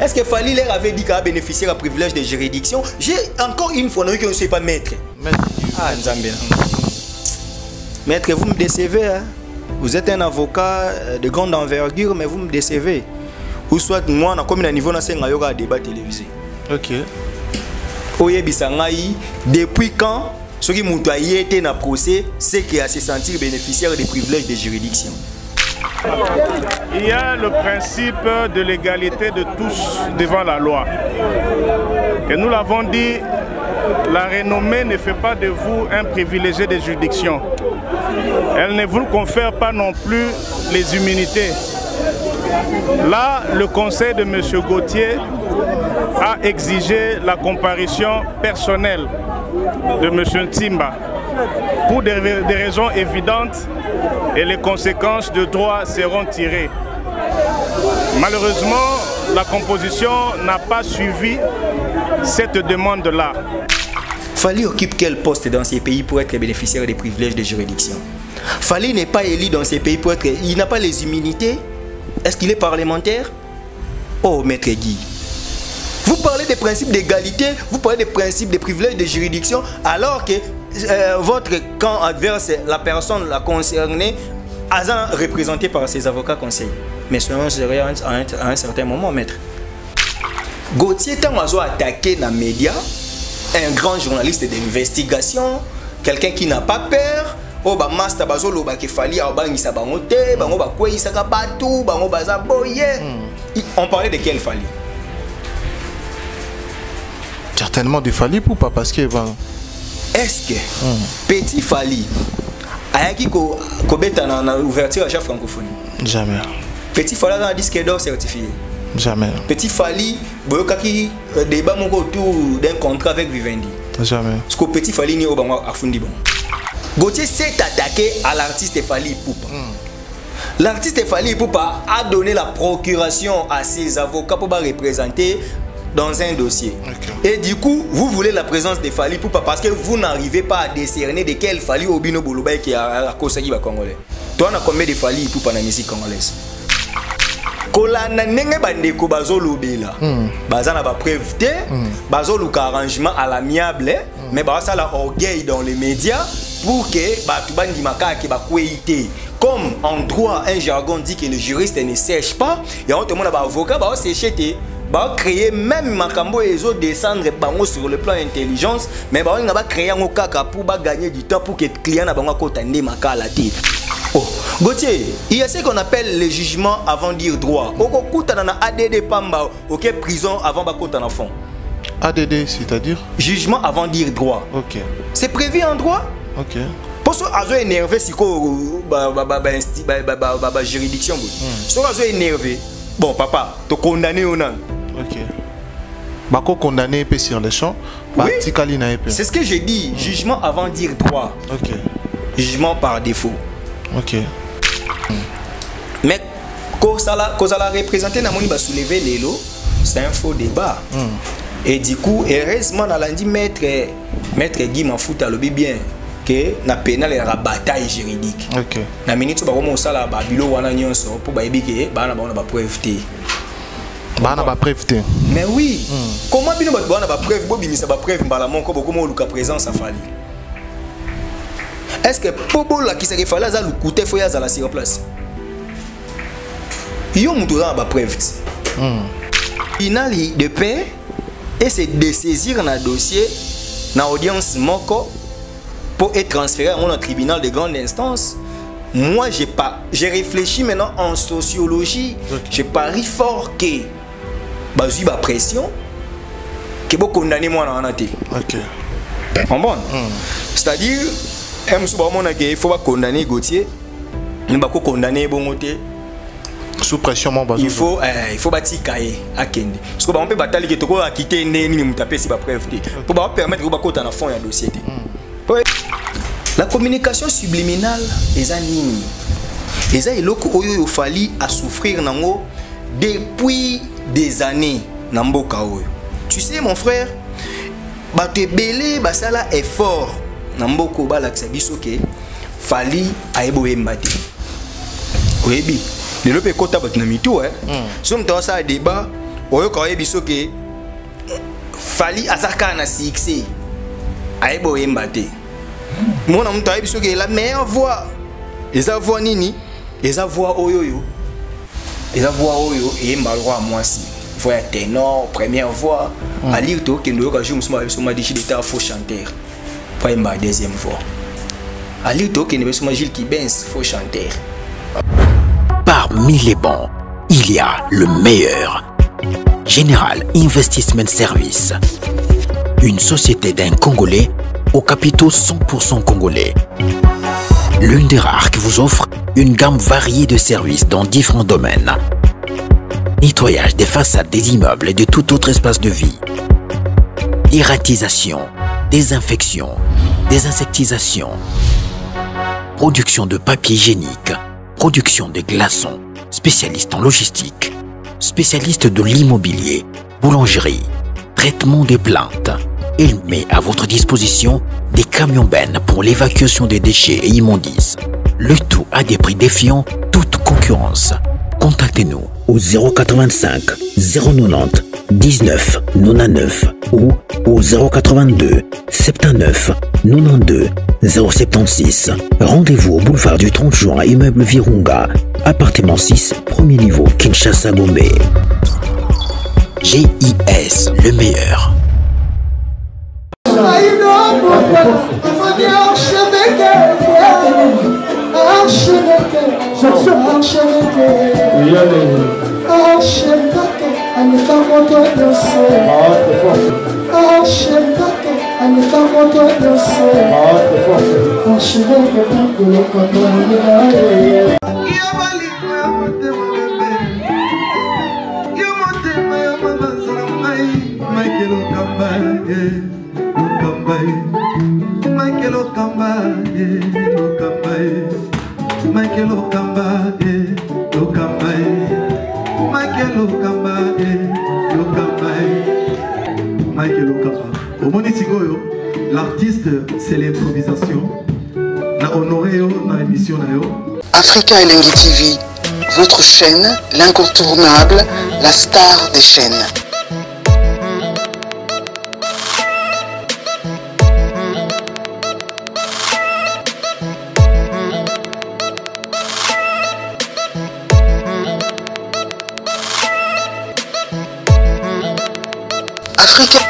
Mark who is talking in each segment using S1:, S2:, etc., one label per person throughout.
S1: Est-ce que Fali leur avait dit qu'il a bénéficié d'un privilège de juridiction? J'ai encore une fois que je ne suis pas maître. Ah, Nzambé. Maître, vous me décevez. Hein? Vous êtes un avocat de grande envergure, mais vous me décevez. Ou soit moi, comme un niveau, on a un débat télévisé.
S2: Ok.
S1: Depuis quand ceux qui ont été dans le procès, c'est qui a se sentir bénéficiaire des privilèges de juridiction?
S3: Il y a le principe de l'égalité de tous devant la loi. Et nous l'avons dit, la renommée ne fait pas de vous un privilégié de juridiction. Elle ne vous confère pas non plus les immunités. Là, le conseil de M. Gauthier a exigé la comparution personnelle de M. Ntimba pour des raisons évidentes et les conséquences de droit seront tirées. Malheureusement, la composition n'a pas suivi cette demande-là.
S1: Fali occupe quel poste dans ces pays pour être bénéficiaire des privilèges de juridiction? Fali n'est pas élu dans ces pays pour être... Il n'a pas les immunités. Est-ce qu'il est parlementaire? Oh, Maître Guy. Vous parlez des principes d'égalité, vous parlez des principes des privilèges de juridiction, alors que votre camp adverse, la personne la concernée, a représenté par ses avocats conseils. Mais cela serait à un certain moment, Maître. Gauthier, tant qu'on a attaqué dans les médias, un grand journaliste d'investigation, quelqu'un qui n'a pas peur. Oh ba master bazolo ba kefali a bangisa bango te bango ba kweyisa ka batu bango baza boye. On parlait de quel Fali?
S2: Certainement de Fali pour pas parce que
S1: est-ce que petit Fali ayaki ko beta na ouverture à chaque francophonie?
S2: Jamais.
S1: Petit Fali a un disque d'or certifié?
S2: Jamais.
S1: Petit Fali boyokaki débat moko autour d'un contrat avec Vivendi?
S2: Jamais.
S1: Parce que petit Fali ni obama afundi bon. Gauthier s'est attaqué à l'artiste Fali Ipupa. L'artiste Fali Ipupa a donné la procuration à ses avocats pour représenter dans un dossier. Okay. Et du coup, vous voulez la présence de Fali Ipupa parce que vous n'arrivez pas à décerner de quel Fali Obino Boloba qui a causé les Congolais. Toi, on a combien de Fali Ipupa dans la musique congolaise? Kolana nenge bandeko bazolobela bazana ba preuve te bazoluka arrangement à l'amiable mais ça la orgueil dans les médias pour que batu bandimaka ke bakweyite. Comme en droit un jargon dit que le juriste ne sèche pas, et on te demande à avocat ba sécher te ba créer même makambo ezo descendre bango sur le plan intelligence mais ba nga ba créer ngo kaka pour ba gagner du temps pour que client na bango ko tande makala te. Oh, Gauthier, il y a ce qu'on appelle le jugement avant dire droit. Oko kuta na ADD pamba, OK, prison avant ba kota na fond.
S2: ADD, c'est-à-dire
S1: jugement avant dire droit.
S2: OK.
S1: C'est prévu en droit?
S2: OK.
S1: Pour ça, azo énervé si ko juridiction. So azo énervé. Bon papa, te condamné au nan.
S2: OK. Bako condamné peu sur le champ,
S1: oui.
S2: C'est
S1: ce que j'ai dit, jugement avant dire droit.
S2: OK.
S1: Jugement par défaut.
S2: OK.
S1: Mais quand ça la représenté na moni ba soulever l'élo, c'est un faux débat. Et du coup, heureusement on a dit maître Guy Mafuta le bien que na pénal la bataille juridique.
S2: OK.
S1: Na minute ba komo sala ba bilo wana nyonso pour ba ebike ba na ba preuve te.
S2: Ba na ba preuve te.
S1: Mais oui. Comment bino ba na ba preuve bo bimisa ba preuve mbala monko bo komo luka présence à Fali? Est-ce que Pobo la qui se refait là, le côté faut y aller sur place? Il y a un preuve. Il a de paix et c'est de saisir un dossier dans l'audience moko pour être transféré à mon tribunal de grande instance. Moi, j'ai réfléchi maintenant en sociologie. Okay. Je parie fort que j'ai la pression que vous condamnez moi dans la tête.
S2: OK.
S1: Bon. C'est-à-dire il faut pas condamner Gauthier, il faut condamner Bongoté.
S2: Sous pression,
S1: il faut bâtir cahier à Kende. Parce qu'on peut batailler que tu as quitté une taper si pas preuve. Pour permettre que tu aies un fond et un dossier. La communication subliminale est un ligne. Et ça, il fallait à souffrir depuis des années. Tu sais, mon frère, tu es belé, ça là est fort. Namboko ba la biso ke Fali aibo embate. Oyebi, le lope kota bat na mitu so mtawa sa débat oyo ka yebiso ke Fally azaka na succès ayebo yemba te mona mutu ayebiso ke la meilleure voix eza voix nini eza voix oyo yemba roi mwasi voix ya ténor première voix alire to ke ndoyo ka jour musuma ayebiso ma dichi d'état faux chanteur pas yemba deuxième voix alire to ke nebesuma Gilles Kibens faux chanteur.
S4: Parmi les bons, il y a le meilleur. Général Investment Service. Une société d'un Congolais aux capitaux 100% congolais. L'une des rares qui vous offre une gamme variée de services dans différents domaines. Nettoyage des façades des immeubles et de tout autre espace de vie. Irratisation, désinfection, désinsectisation. Production de papier hygiénique. Production de glaçons, spécialiste en logistique, spécialiste de l'immobilier, boulangerie, traitement des plaintes. Il met à votre disposition des camions-bennes pour l'évacuation des déchets et immondices. Le tout à des prix défiant toute concurrence. Contactez-nous au 085 090 19 99 ou au 082 79 92 076. Rendez-vous au boulevard du 30 juin, immeuble Virunga, appartement 6, premier niveau, Kinshasa, Gombe. GIS, le meilleur.
S5: L'artiste, c'est l'improvisation. Na honoré dans l'émission.
S6: Africa Elengi TV, votre chaîne, l'incontournable, la star des chaînes.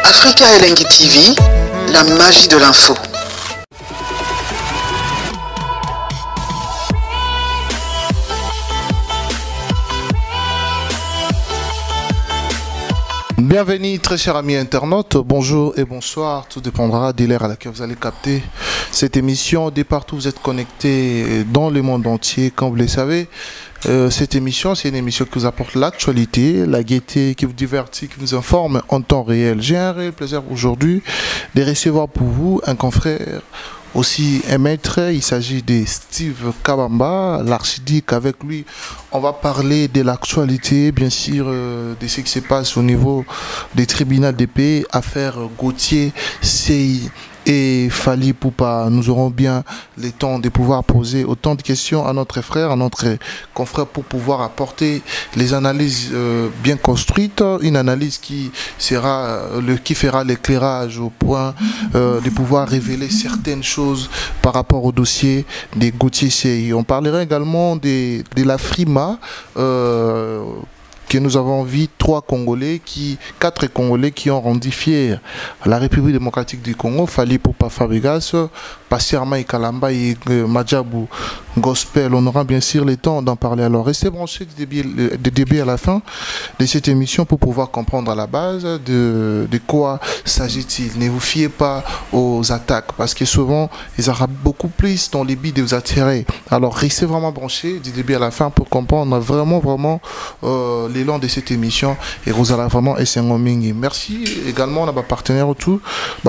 S6: Africa Elengi TV, la magie de l'info.
S2: Bienvenue très chers amis internautes, bonjour et bonsoir, tout dépendra de l'heure à laquelle vous allez capter cette émission. De partout vous êtes connectés dans le monde entier, comme vous le savez. Cette émission, c'est une émission qui vous apporte l'actualité, la gaieté, qui vous divertit, qui vous informe en temps réel. J'ai un réel plaisir aujourd'hui de recevoir pour vous un confrère, aussi un maître. Il s'agit de Steve Kabamba, l'archidiacre. Avec lui, on va parler de l'actualité, bien sûr, de ce qui se passe au niveau des tribunaux de paix, affaire Gauthier, CI et Fally Ipupa. Nous aurons bien le temps de pouvoir poser autant de questions à notre frère, à notre confrère, pour pouvoir apporter les analyses bien construites, une analyse qui fera l'éclairage au point de pouvoir révéler certaines choses par rapport au dossier des Gauthier CI. On parlera également de la FRIMA, que nous avons vu quatre Congolais qui ont rendu fier la République démocratique du Congo, Fally Ipupa Fabregas, Passierma Kalamba et Madjabou Gospel. On aura bien sûr le temps d'en parler. Alors restez branchés du début à la fin de cette émission pour pouvoir comprendre à la base de quoi s'agit-il. Ne vous fiez pas aux attaques parce que souvent ils auront beaucoup plus dans les buts de vous attirer. Alors restez vraiment branchés du début à la fin pour comprendre vraiment l'élan de cette émission et vous allez vraiment essayer. Merci également à nos partenaires autour,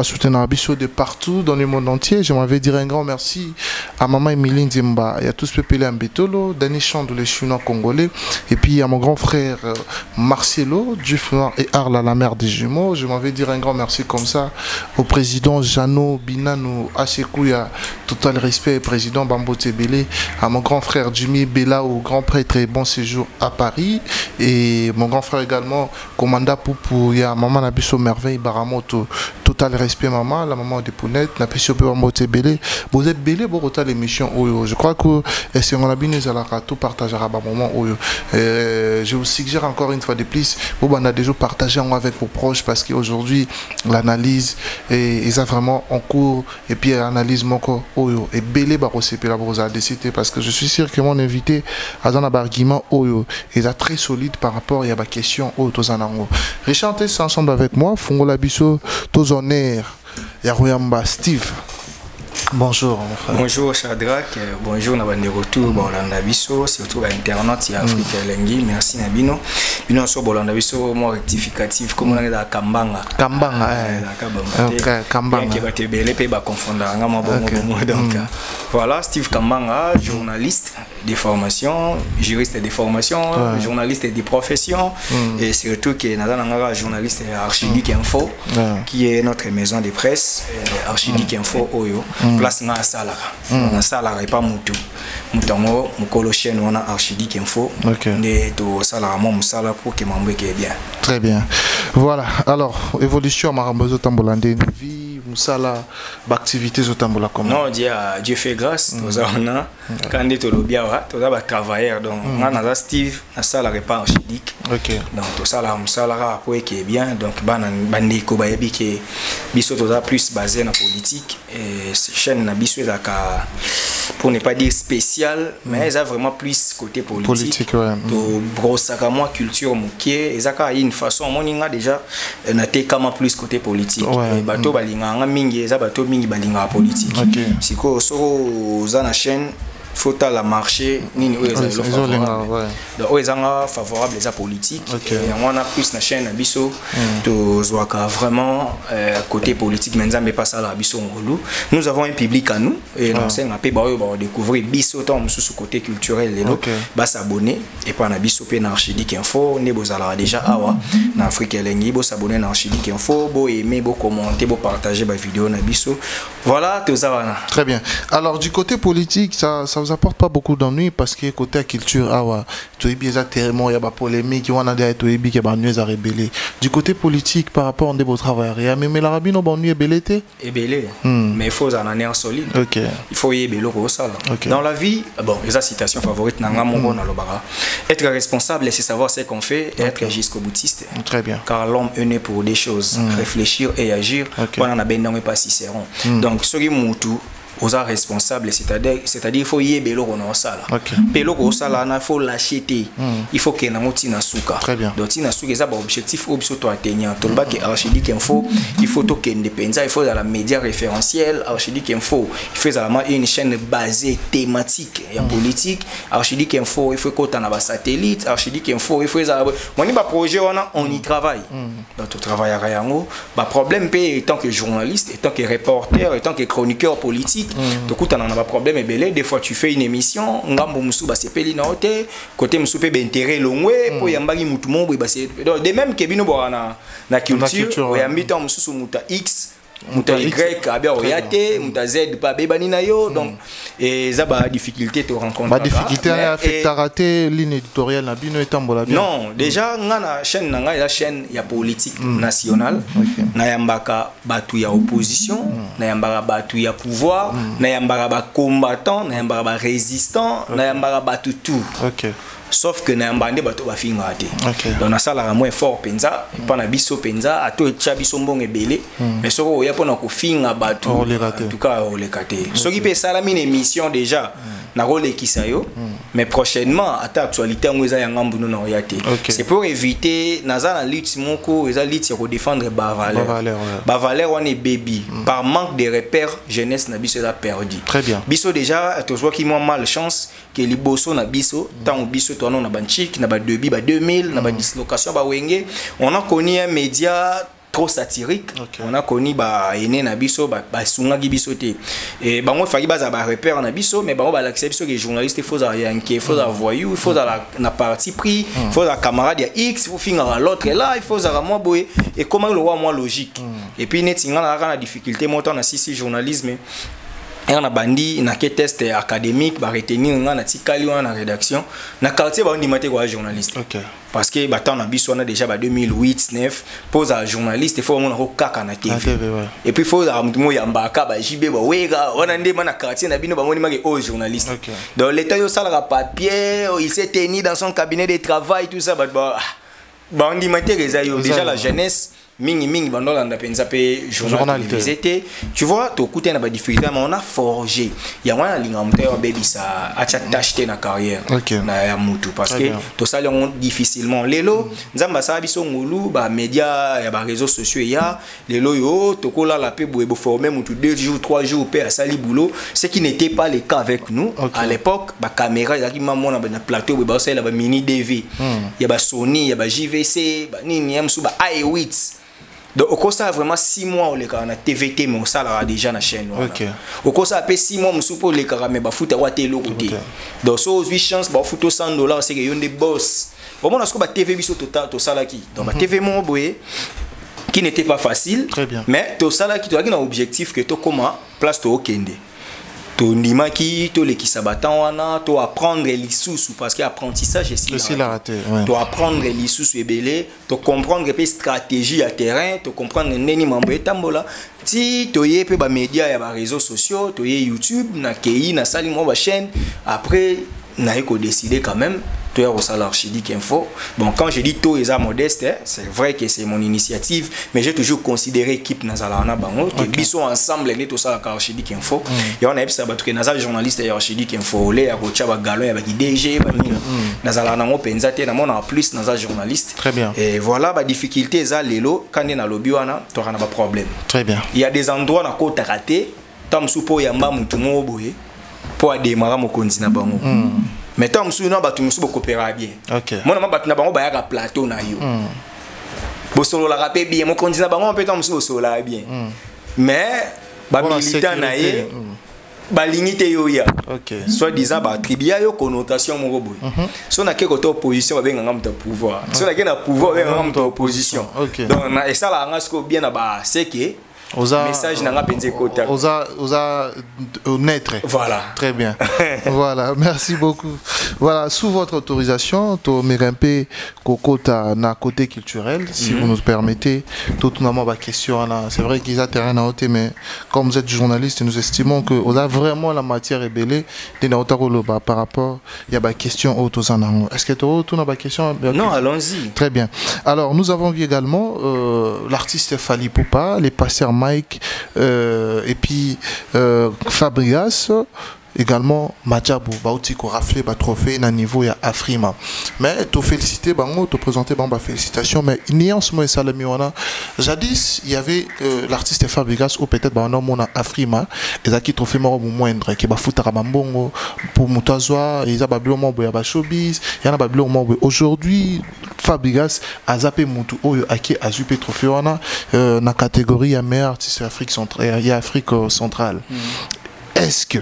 S2: soutenir Abisso de partout dans le monde entier. J'aimerais dire un grand merci à Maman Emilie Nzimba il y a tous Pépélé Ambetolo, Danny Chandou, les Chinois congolais. Et puis il y a mon grand frère Marcelo, Duf Noir et Arla, la mère des jumeaux. Je m'en vais dire un grand merci comme ça au président Jano Binanou Achekouya, total respect, président Bambo Tebele, à mon grand frère Jimmy Bella, au grand prêtre et bon séjour à Paris. Et mon grand frère également, Commanda Poupou, il y a Maman Nabiso Merveille Baramoto, total respect maman, la maman de Pounette, Nabiso Bambo Tebele. Vous êtes belé pour autant l'émission Oyo. Je crois que si on a bien tout partagera à moment Oyo. Je vous suggère encore une fois de plus, vous avez déjà partagé avec vos proches parce qu'aujourd'hui l'analyse est vraiment en cours et puis l'analyse mon corps Oyo et belé barosépé la brosa décidé parce que je suis sûr que mon invité a un argument Oyo est très solide par rapport à la question Oyo Tozanango. Richantez ensemble avec moi, Fongo Labiso, Tozonaire, Yarouyamba Steve. Bonjour mon frère.
S1: Bonjour Shadrach, bonjour Nabande Retour, Bolanda Bisso, surtout à Internet, Afrique Lengi, merci Nabino. Bino so Bolanda Bisso, moi rectificatif, comme on est dans Kambanga.
S2: Kambanga,
S1: Kambanga. Qui va te belé, puis va confondre, donc voilà, Steve Kambanga, journaliste de formation, juriste de formation, journaliste de profession, et surtout qui est un journaliste Archidic Info, qui est notre maison de presse, Archidic Info Oyo. Place na salara na salara pas mutu mutango mukolo chaîne on a Archidic Info ne to salara mo musala pour que mambo est bien.
S2: Très bien. Voilà. Alors évolution marambozo tambolande vie musala activité zo tambola comment.
S1: Non Dieu fait grâce nous avons quand on to lobiawa to ba travailleur donc na Steve na salara pas Archidic. Donc to salara musala pour que bien donc bandi ko ba yebi que biso to plus basé na politique et chaîne na biso ezaka pour ne pas dire spécial mais ils a vraiment plus côté politique to brossaka moi culture moké ezaka une façon moninga déjà na tekama plus côté politique et bato balinga nga mingi eza bato mingi balinga politique siko so za na chaîne faut la marché nini favorable les politiques et on a plus na chaîne biso to zwaka vraiment côté politique mais nzambe pas ça la biso ngolu nous avons un public à nous et non c'est un peu ba découvrir biso tant sous côté culturel les ba s'abonner et pas na biso pe na Archidic Info ne bozala déjà awa na Afrique Lengi bo s'abonner na Archidic Info bo aimer bo commenter bo partager ba vidéo na biso voilà tout ça.
S2: Très bien. Alors du côté politique ça vous apporte pas beaucoup d'ennuis parce que côté culture awa tu es bien tellement il y a pas polémique on a des tu es bien qui va nuire à rebeller du côté politique par rapport à des beaux travailleurs mais la rabine on nuit belleté
S1: et belé mais il faut en année solide il faut y bello au sale dans la vie bon les citations favorites nanga mon na lobara être responsable c'est savoir ce qu'on fait et être jusqu'au boutiste.
S2: Très bien
S1: car l'homme est né pour des choses réfléchir et agir on en a ben non pas Cicéron donc ce qui mutu aux responsables c'est-à-dire il faut y bello on sala bello au sala il faut l'acheter il faut que na moti na suka donc tina suka ça objectif obiso to atteindre to ba que Archidic Info il faut to que indépendant il faut dans la média référentiel Archidic Info il faut dans une chaîne basée thématique et politique Archidic Info il faut que na ba satellite Archidic Info il faut on y ba projet on y travaille donc to travailler à yango ba problème pe tant que journaliste et tant que reporter et tant que chroniqueur politique donc tu n'as pas problème et belé des fois tu fais une émission ngambo musu ba sepeli na hote côté musu pe intérêt longwe po yambaki mutu mombo ba c'est de même que bino bona na culture yambita musu muta X muta Y abia oyate muta Z pas bebani na yo donc et ça ba difficulté te rencontre
S2: ba difficulté affecte rater ligne éditoriale na bino etambola bien
S1: non déjà ngana chaîne nga la chaîne ya politique nationale na yambaka batu ya opposition na yambaka batu ya pouvoir na yambaka ba combattant na yambaka ba résistant na yambaka batu tout sauf que na mbande bato ba finga te donc na sala moins fort penza pa na biso penza ato echa biso mbongo ebele mais soko oya pona ko finga bato en tout cas o lekate soki pe sala mine émission déjà na role kisayo mais prochainement ata actualité ngoza ya ngambu no na oyate c'est pour éviter naza na lutte moko eza lutte pour défendre ba valeur on est baby par manque de repères jeunesse na biso la perdu
S2: très bien
S1: biso déjà to soit qui moi malchance que liboso na biso tant biso on a banchik na ba debi ba 2000 na ba dislocation ba wenge on a connu un média trop satirique. On a connu ene na biso sunga biso te et bango faki baza ba repère na biso mais bango ba l'accepter que journaliste il faut za yanké il faut za voyou il faut za na parti pris il faut za camarade ya X il faut finir l'autre là il faut za moi boy et comment le roi moi logique et puis netinga na difficulté montant na sisi journalisme et on a bandi na test académique ba retenir na tikali na rédaction na quartier ba ndimate kwa journaliste parce que batant na biso on a déjà 2008 9 pose à journaliste il faut on a kaka na TV et puis faut za mutumo ya mbaka ba jibe ba wega on a ndema na quartier na bino ba moni maki au journaliste donc l'état yo sala papier il s'est tenu dans son cabinet de travail tout ça ba ndimate déjà la jeunesse mingi bandola na penza pe journal télévisé tu vois to kuté na ba difficulté mais on a forgé ya wana linga muteo baby ça acha t'acheter na carrière na ya mutu parce que to sali on difficilement lelo nzamba sa biso ngulu ba média ya ba réseaux sociaux ya lelo yo to kola la pe bo former mutu 2 jours 3 jours pe à sali boulot ce qui n'était pas le cas avec nous à l'époque ba caméra ya ki maman na plateau ba ça la ba mini DV ya ba Sony ya ba JVC ba nini yamsu ba i8. Donc, au cours ça vraiment 6 mois, on a TVT, mais on a déjà la chaîne. Au cours ça après 6 mois, on suppose les caméras, mais foot à l'autre côté. Donc, ça, 8 chances, bah, foot $100, c'est qu'il y a des boss. Bon, on a ce qu'on a TV biso total, tout ça là qui. Donc, TV mon boy, qui n'était pas facile.
S2: Très bien.
S1: Mais tout ça là qui, tu as un objectif que tu comment place au Kende. To ndimaki to lekisabatan wana to apprendre l'isusu parce que apprentissage c'est
S2: la raté
S1: to apprendre l'isusu ebele to comprendre pe stratégie à terrain to comprendre neni mambo etambola ti to yé pe ba média ya ba réseaux sociaux to yé YouTube na kei na sali mo ba chaîne après na eko décider quand même to ya au Archidic Info. Bon, quand je dis tout est modeste, c'est vrai que c'est mon initiative, mais j'ai toujours considéré équipe Nazalana Bango, qui sont ensemble les tout ça à Archidic Info. Et on a eu ça que Nazal journaliste à Archidic Info, les à Rochaba Galon avec DG, Nazalana mo penzate na mon en plus Nazal journaliste.
S2: Très bien.
S1: Et voilà ba difficulté ça lelo quand on a lobby wana, tu auras pas problème.
S2: Très bien.
S1: Il y a des endroits na côte raté, tam supo yamba mutu mo boye pour démarrer mon continent bango. Mais tant que nous avons coopérer bien. Moi, je vais faire un plateau. Je vais la rappeler bien. Mon continent, on peut faire bien. Mais, les militants, ba limité yo ya. Soit disant ba tribia yo connotation mon robot. Si on a quelque opposition ba benga ngam pouvoir. Si on a quelque pouvoir ba ngam opposition. Donc et ça la ngasko bien na ba c'est que message n'a pas côté.
S2: Osa naître.
S1: Voilà.
S2: Très bien. Voilà, merci beaucoup. Voilà, sous votre autorisation, to Merempe Kokota na côté culturel, si vous nous permettez, tout normalement ma question là. C'est vrai qu'ils ont terrain à ôter, mais comme vous êtes journaliste, nous estimons que on a vraiment la matière ébellée par rapport il y a ma question autosanango. Est-ce que tu as ma question?
S1: Non, allons-y.
S2: Très bien. Alors, nous avons vu également l'artiste Fally Ipupa, les pasteurs Mike et puis Fabrigas également Madjabou Bauti ko raflé ba trophée na niveau ya Afrima mais to féliciter bango to présenter bamba félicitations mais nuance moi salami wana jadis il y avait l'artiste Fabrigas ou peut-être ba non mona Afrima ezaki trophée moko moindre ki ba futaka bambongo pour mutazwa eza ba bilo ya ba showbiz yana ba bilo aujourd'hui Fabrigas a zappé mutu oyo aki azupe trophée wana na catégorie ya meilleur artiste Afrique centrale ya Afrique centrale. Est-ce que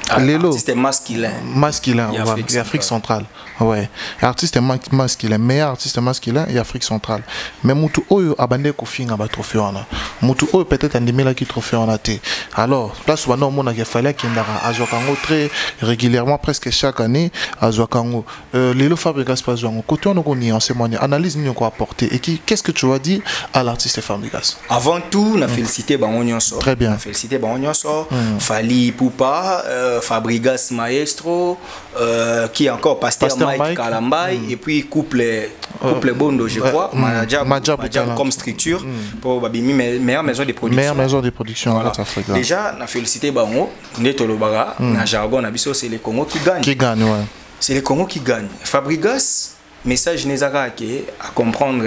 S1: artiste masculin.
S2: Masculin, et Afrique centrale. Ouais. Artiste masculin, meilleur artiste masculin et Afrique centrale. Mais Moutou Oyo abandé kofinga ba trophée wana. Moutou Oyo peut-être andimé la qui trophée wana té. Alors, place où non mona qu'il fallait qu'il ndara azokango très régulièrement presque chaque année azokango. Lelo Fabrigas pas zoango. Côté on connait en témoigne analyse ni quoi apporter et qu'est-ce que tu vas dire à l'artiste Fabrigas?
S1: Avant tout, on a félicité Bango Nyonso.
S2: Très bien.
S1: On a félicité Bango Nyonso, Fally Ipupa, Fabrigas Maestro, qui est encore pasteur Mike Kalambay, et puis couple Bondo, je crois, Madjab comme structure pour Babimi, meilleure maison de production.
S2: Meilleure maison de production
S1: voilà. Déjà, on a félicité Bango, Netolobara, na jargon, c'est les Congo qui gagnent.
S2: Qui gagnent, ouais.
S1: C'est les Congo qui gagnent. Fabrigas, message Nezara à comprendre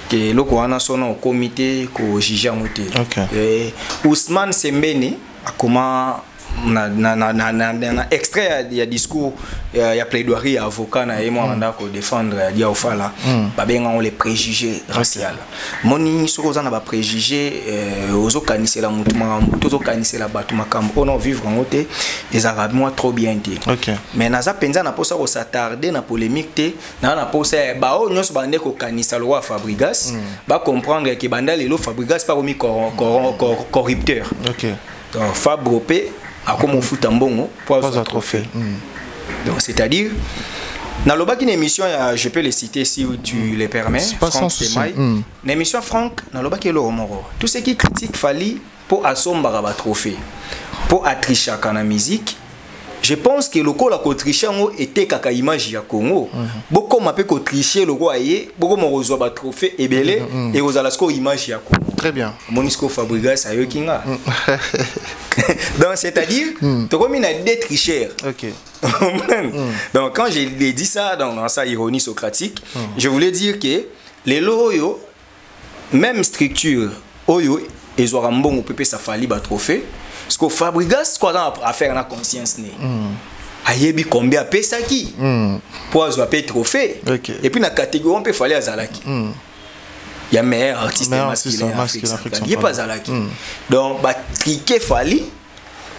S1: que le Kouana sonne au comité, qu'au Jija Mouté. Ousmane Sembene, comment na extrait il y a discours il y a plaidoirie avocat na moi manda ko défendre dia ofala ba benga on les préjugés raciaux moni soko za na ba préjugés ozo kanisela mutu makambo tozo kanisela batu makambo on vivre en côté les arabes moi trop bien dit mais naza penza na posa ko s'attarder na polémique té na posa ba o nyos bande ko kanisa le roi Fabregas ba comprendre que banda lelo Fabregas pas remis corrupteur donc Fabropé a comme on fout en bon pour un trophée. Donc c'est-à-dire dans le bac une émission je peux les citer si tu les permets. Franck Semaï. Une émission Franck dans le bac est le romoro. Tout ce qui critique Fally pour assommer un trophée, pour attricher à la musique. Je pense que le coup la tricher était kaka image ya Congo. Beaucoup m'appelle que tricher le roi aye, beaucoup m'ont reçu un trophée et belé et aux alasco image ya Congo.
S2: Très bien.
S1: Monisco Fabregas a eu kinga. Donc c'est-à-dire, tu comme une des tricheurs.
S2: OK.
S1: Donc quand j'ai dit ça dans sa ironie socratique, je voulais dire que les loyo même structure oyo ils auront bon au PP ça fallait ba trophée. Parce que Fabregas, quoi à faire la conscience né. Ayebi combien paye ça qui pour avoir payé trophée. Et puis dans la catégorie on peut fallait à Zalaki. Il y a meilleur artiste masculin en Afrique. Il n'y a pas Zalaki. Donc bah triquer Fally,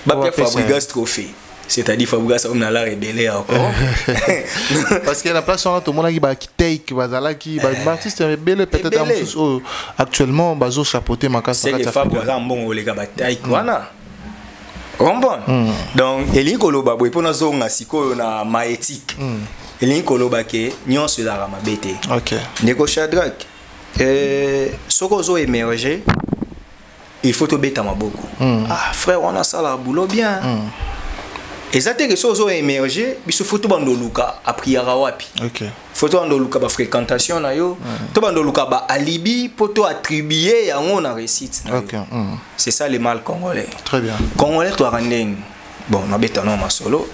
S1: bah faire Fabregas trophée. C'est-à-dire Fabregas on a la rébellé encore.
S2: Parce qu'il y a la place où tout le monde qui va take Zalaki, bah artiste rebelle peut-être actuellement bazo chapeauté ma casse.
S1: C'est que Fabregas bon les gars bataille quoi. Donc eli koloba boy pona zonga siko na maéthique eli koloba ke nyonso la ramabete ndeko Shadrack soko zo émerger il faut te beta maboko ah frère on a ça la boulot bien exactement que soko zo émerger biso faut to bando luka a priara wapi faut to bando luka ba fréquentation na yo to bando luka ba alibi pour to attribuer yango na réussite c'est ça le mal congolais.
S2: Très bien.
S1: Congolais to randeng bon na beta no masolo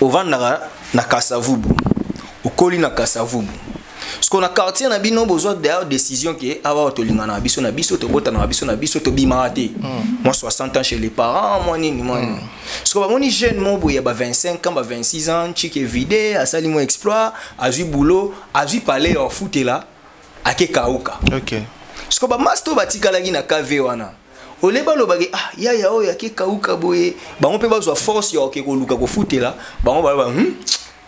S1: au vanda na Kasavubu au koli na Kasavubu ce qu'on a quartier na bino besoin de décision qui ava to lingana biso na biso to bota na biso to bimate moi 60 ans chez les parents moi nini moi ce qu'on moni jeune mon boy ba 25 ans ba 26 ans chique vidé a sali mo exploit a vu boulot a vu parler au foot là a ke kauka ce qu'on ba masto batika la na KV wana oleba lobaki ah ya o ya ke kauka boye ba on peut ba zo force ya ke ko luka ko foot là ba on ba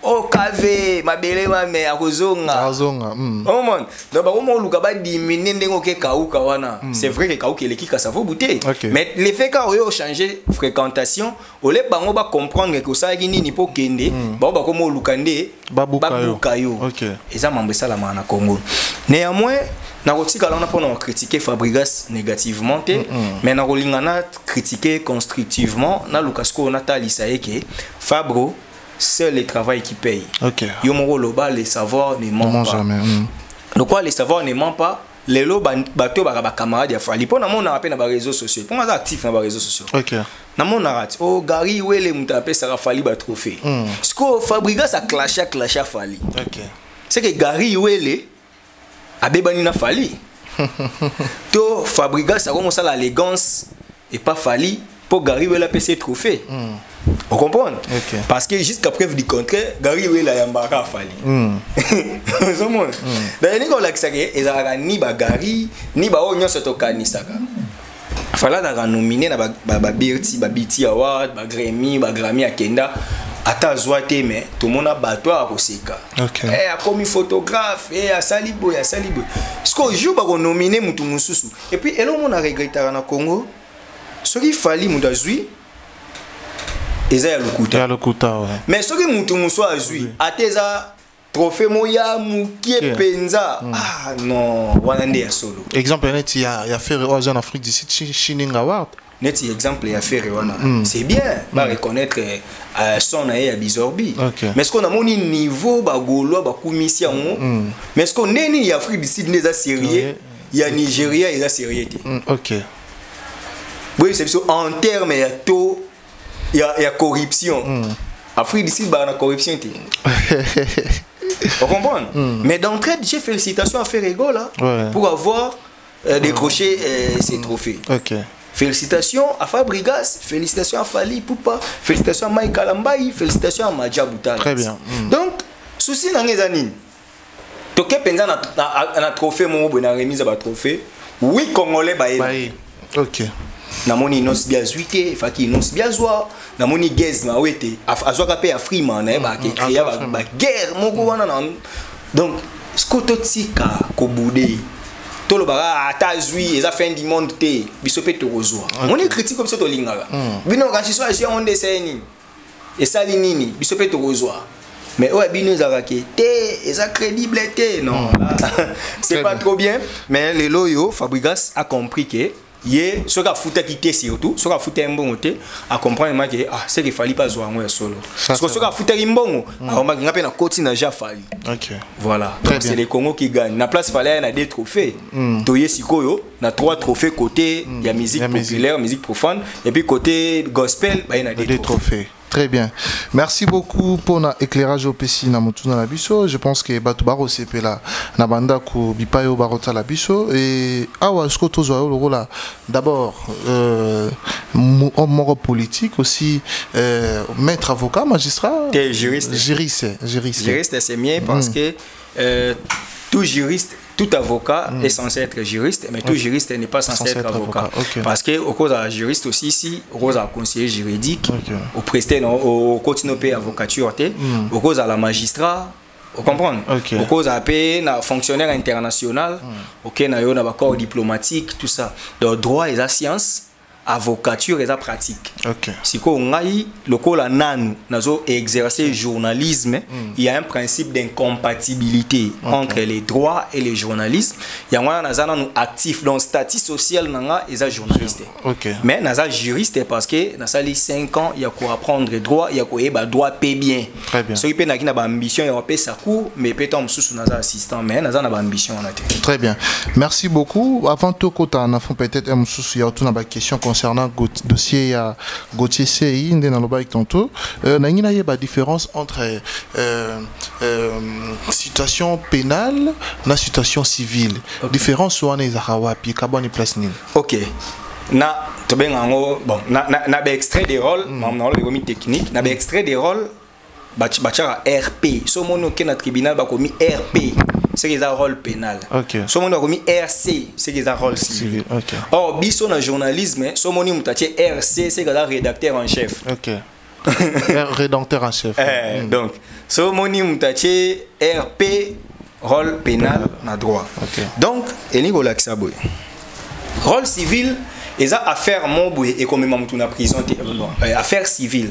S1: oh KV mabele mame akozonga oh man donc ba on luka ba diminuer ndengo ke kauka wana c'est vrai que kauka eleki ka ça vaut bouter mais les fait ka oyo changer fréquentation ole bango ba comprendre que ça ki nini po kende ba ko mo lukande babukayo et ça mambe ça la na Congo néanmoins na kotika là on a pas critiquer Fabregas négativement mais na kolingana critiquer constructivement na lukasko on a talisa que Fabro seul le travail qui paye. Yo mon loba les savoirs ne mentent pas. Donc quoi les savoirs ne mentent pas. Les lo bateau ba camarade ya Fally. Pour na mon appel na ba réseaux sociaux. Pour moi actif na ba réseaux sociaux. Na mon arrête. Oh Gary Wele mutape ça Fally ba trophée. Ce que Fabregas a clashé Fally. C'est que Gary Wele a bebani na Fally. To Fabregas a commencé l'élégance et pas Fally pour Gary Wele PC trophée. On comprend parce que jusqu'à preuve du contraire Gary Wele ya mbaka Fally so mon d'ailleurs ni ko la kisake ezaka ni ba Gary ni ba onyo soto kanisaka fala da nominé na ba BET award ba Grammy akenda ata zoate mais tout monde a bateau à koseka a comme photographe a salibo ce qu'on joue ba ko nominé mutu mususu et puis elo mon a regretté na Congo ce qui Fally mudazui eza ya lokuta mais ce que mutu muso azui ateza trophée moya mukie penza ah non wana nde ya solo
S2: exemple net ya faire en Afrique d'ici Shining Award
S1: net exemple ya faire wana c'est bien ba reconnaître son na ya Bizorbi mais ce qu'on a moni niveau ba golo ba kumisi yango mais ce qu'on neni ya Afrique d'ici neza sérieux ya Nigeria eza sérieux oui c'est en terme ya taux il y a corruption. Afrique d'ici, il y a corruption. Vous comprenez? Mais d'entrée, j'ai félicitations à Ferrego là pour avoir décroché ces trophées. Félicitations à Fabregas, félicitations à Fally Ipupa, félicitations à Mike Alambaï, félicitations à Madja Boutala.
S2: Très bien.
S1: Donc, souci dans les années. Toké penza na trophée mon bon na remise à trophée. Oui Congolais baé.
S2: OK.
S1: Na moni nos bien zuité, faki nos bien zoa, na moni gez ma wete. Azwa ka pe Afrima na ba ke créer ba guerre moko wana na. Donc, skoto tika ko boudé. Tolo bara atazui eza fin du monde te biso pe to rozwa. Moni critique comme ça to lingaka. Bino quand soit sur on deseni. Et ça nini biso pe to rozwa. Mais ouais, bien nous avons c'est crédible, non. C'est pas trop bien. Mais les loyaux, Fabregas a compris que ce qu'a foutu quitter surtout, ce qu'a foutu un bon côté, a compris que c'est qu'il fallait pas jouer en solo. Parce que ce qu'a foutu un bon, on a gagné na côté n'a déjà fallu. OK. Voilà. C'est les Congo qui gagnent. Na place fallait na des trophées. Toye Sikoyo, na 3 trophées côté, il y a musique populaire, musique profane et puis côté gospel, bah il y a des trophées.
S2: Très bien. Merci beaucoup pour l'éclairage au PC na mutuna la biso. Je pense que batu baro sepe la na banda ko bipayo barota la biso et awa sko tozo le rôle d'abord homme politique aussi maître avocat magistrat
S1: juriste c'est mieux parce que tout juriste tout avocat est censé être juriste, mais tout juriste n'est pas censé être avocat. Parce que au cause de juriste aussi, ici, au cause de conseiller juridique, au presté, au continuer avocature, au cause de la magistrat, vous comprenez? Au cause de la fonctionnaire international, au cause de la corps diplomatique, tout ça. Donc droit et la science, avocature et la pratique. Si on a le col à nan, nazo exercer le journalisme, il y a un principe d'incompatibilité entre les droits et les journalistes. Il y a un nous actif dans le statut social nanga et ça journaliste. Mais naza juriste parce que dans les 5 ans il y a quoi apprendre droit, il y a quoi droit payer bien.
S2: Très bien.
S1: Ce qui peut n'a ambition, il y a payer sa cour, mais peut être sous naza assistant, mais naza n'a ambition en tête.
S2: Très bien. Merci beaucoup. Avant tout côté en enfant peut-être un sous il y a toute une question concernant le dossier à Gauthier CI, tantôt, il y a une différence entre situation pénale et la situation civile. Différence soit les Arawapi, Kabani place Nil.
S1: Ok. Na extrait des rôles, na technique, na extrait des rôles, bachara RP. So mono ke na tribunal ba komi RP. C'est qu'ils ont un rôle pénal. Si on a commis RC, c'est qu'ils ont un rôle civil. Or, biso dans le journalisme, si on a RC, c'est qu'ils ont un rédacteur en chef.
S2: Rédacteur en chef.
S1: Donc, si on a RP, rôle pénal, on a droit. Donc, il y a rôle civil, ils ont affaire mobile et comme même en prison, affaire civile,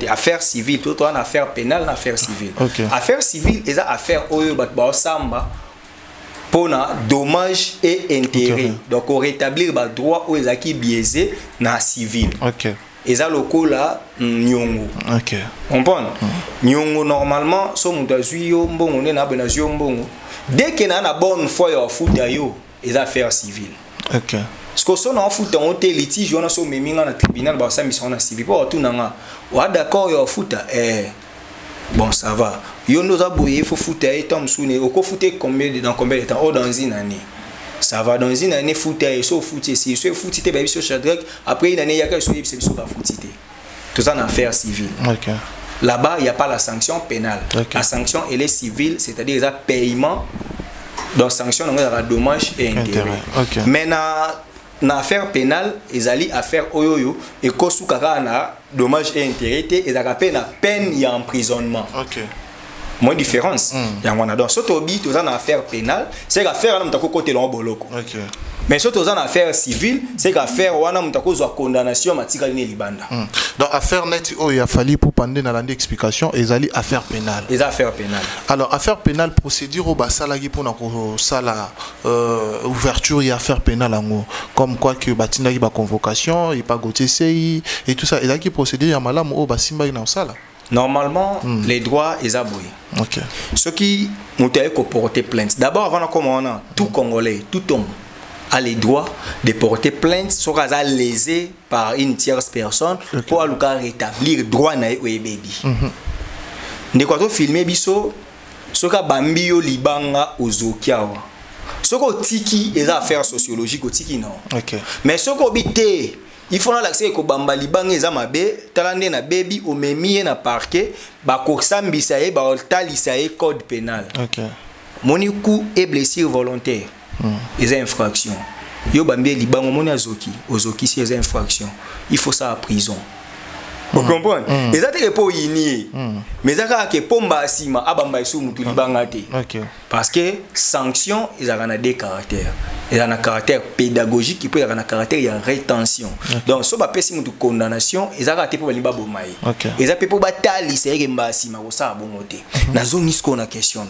S1: affaire civile, tout en affaire pénale, affaire civile. Affaire civile, ils ont affaire au samba pour dommages et intérêts. Donc, on rétablir le droit aux acquis biaisés dans civil. Ils ont le coup là, nyongo. Comprendre? Nyongo normalement, si on a zuyo mbongo, on a benazuyo mbongo. Dès qu'il y a une bonne foi au foot d'ailleurs, ils ont affaire civile. Parce que si on a un foot, on a des litiges, on a des mémines dans le tribunal, on a des missions civiles. On a d'accord, il y a un foot. Bon, ça va. On a bouillé, il faut foutre. On a foutu dans combien de temps? Oh, dans une année. Ça va, dans une année, foutre. Il faut foutre. Si il faut foutre, il faut foutre. Après une année, il y a quelque chose qui ne faut pas foutre. Tout ça en affaire civile. Là-bas, il n'y a pas la sanction pénale. La sanction, elle est civile, c'est-à-dire il y a paiement. Donc, sanction, il y a dommage et intérêt. Mais dans l'affaire pénale, ils allaient affaire oyoyo et kosukara na dommage et intérêt et ça rappelle la peine et emprisonnement. Moins différence. Il y a un donc surtout bi dans affaire pénale, c'est l'affaire na mutako côté l'omboloko. Mais surtout dans affaire civile, c'est l'affaire wana mutako zo condamnation matika ni libanda.
S2: Donc affaire net il a fallu pour pendant dans l'explication ils allaient affaire pénale.
S1: Les affaires pénales.
S2: Alors affaire pénale procédure au basalagi pour na sala ouverture et affaire pénale en comme quoi que batinda ba convocation et pas Gauthier CI et tout ça et là qui procédure à malam au basimba ina sala.
S1: Normalement, les droits ils abouillent. Ceux qui ont porté plainte. D'abord, avant de commencer, tout Congolais, tout homme a les droits de porter plainte sur un lésé par une tierce personne pour rétablir le droit na baby. Ne quoi filmer biso, ce que bambio libanga ozokiawa. Ce qu'on tiki est affaire sociologique au tiki non.
S2: OK.
S1: Mais ce qu'on bité, il faut l'accès ko bamba libange za mabe, talande na baby o memi na parquet, ba ko sambisa e ba talisa e code pénal.
S2: OK.
S1: Moni coup et blessure volontaire. Les infractions. Yo bambé libango moni azoki, ozoki si les infractions. Il faut ça à prison. Vous comprenez? Les attaques pour yini. Mais ça que pomba sima abamba sou mutu libangate.
S2: OK.
S1: Parce que sanction, ils ont des caractères. Ils ont un caractère pédagogique qui peut avoir un caractère de rétention. Donc, si on a une condamnation, ils ont raté pour les babomaï. Ils ont fait pour batailler, c'est que mbasima ou ça bon côté. Na zone is qu'on a question.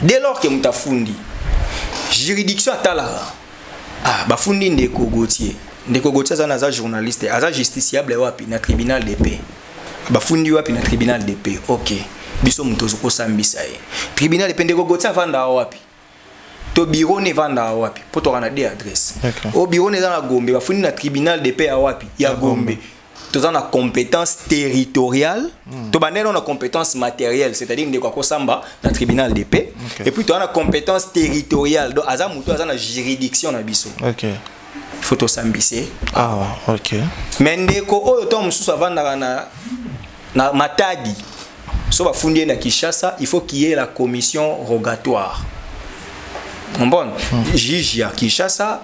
S1: Dès lors que muta fundi, juridiction atalara. Ah, ba fundi ndeko Gauthier. Ndeko Gauthier za naza journaliste, aza justiciable wapi na tribunal de paix. Ba fundi wapi na tribunal de paix. OK. Biso mutozo ko sambisa ye. Tribunal de paix ndeko Gauthier vanda wapi? To bureau ne vanda wapi? Poto kana des adresses. Au bureau ne za na Gombe, ba fundi na tribunal de paix à wapi? Ya Gombe. To za na compétence territoriale, to banena na compétence matérielle, c'est-à-dire ndeko ko samba na tribunal de paix. Et puis to na compétence territoriale, donc aza muto aza na juridiction na biso.
S2: OK.
S1: Photo sambise.
S2: Ah, OK.
S1: Mendeko oyo to mususu avanda na Matadi. So ba fundi na Kinshasa, il faut qu'il y ait la commission rogatoire. Bon, juge ya Kinshasa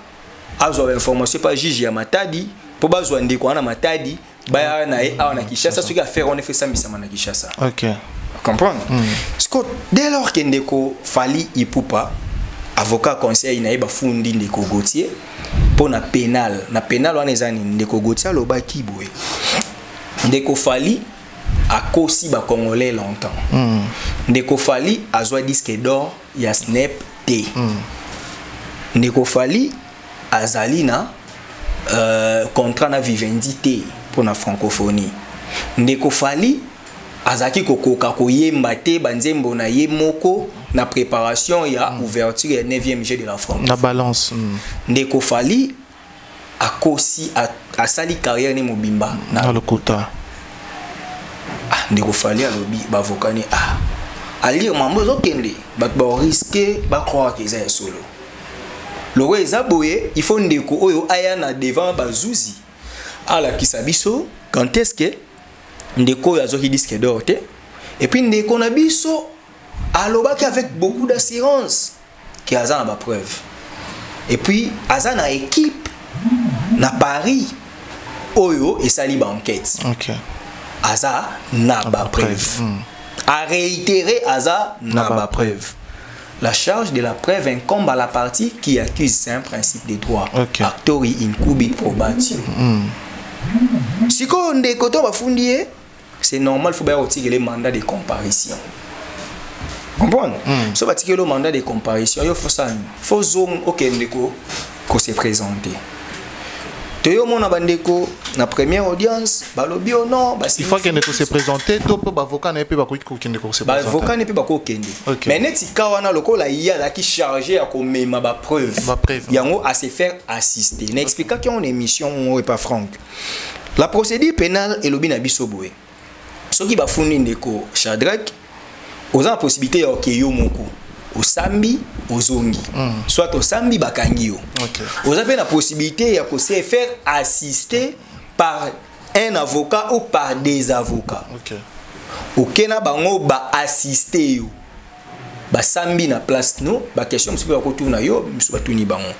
S1: azo information pas juge ya Matadi, po bazwa ndeko na Matadi, ba na na Kinshasa ce qui a faire on fait sambisa na Kinshasa.
S2: OK.
S1: Comprendre? Parce que dès lors que ndeko Fally Ipupa avocat conseil na ba fundi ndeko Gauthier pour na pénal wana ezani ndeko Gauthier lobaki boye ndeko Fally a kosi ba congolais longtemps ndeko Fally azwa disque d'or ya Snap T ndeko Fally azali na contrat na Vivendi T pour na francophonie ndeko Fally azaki kokoka koyemba te banzembo na ye moko na préparation ya ouverture ya 9e jeu de la France.
S2: La balance.
S1: Ndeko Fally a kosi a sali carrière ne mobimba
S2: na le kota.
S1: Ah ndeko Fally a lobi ba vokani ali mambo zo kende ba risquer ba croire que c'est solo. Loro ezaboye il faut ndeko oyo aya na devant bazuzi ala kisabiso quand est-ce que ndeko yazoki disque d'or te et puis ndeko na biso alobaki avec beaucoup d'assurance que aza na ba preuve et puis aza na équipe na Paris oyo esali ba enquête.
S2: OK.
S1: Aza na ba preuve. A réitérer aza na ba preuve. La charge de la preuve incombe à la partie qui accuse, c'est un principe de droit. Actori incubi probatio. Si on ndeko to ba fundi c'est normal, il faut bien retirer les mandats de comparution. Comprendre? Si on va retirer le mandat de comparution, il faut ça. Il faut zoom au Kendeko qu'on s'est présenté. Toyo mon abandeko na première audience, balobi o non,
S2: il faut que Kendeko se présente, to pe avocat na pe ba ko Kendeko se présente.
S1: Avocat na pe ba ko Kende. Mais neti kawana lokola iya la qui chargé à komema ba preuve. Yango à se faire assister. Na expliquer qu'on émission on est pas franc. La procédure pénale est lobi na biso boé. Ce qui va fonder ndeko Shadrack, aux la possibilité ya okeyo moko, au sambi, au zongi, soit au sambi bakangio. Vous avez la possibilité ya ko se faire assister par un avocat ou par des avocats. Okena bango ba assister yo. Ba sambi na place no, ba question msupe ba kotourna yo, msupe tuni bango.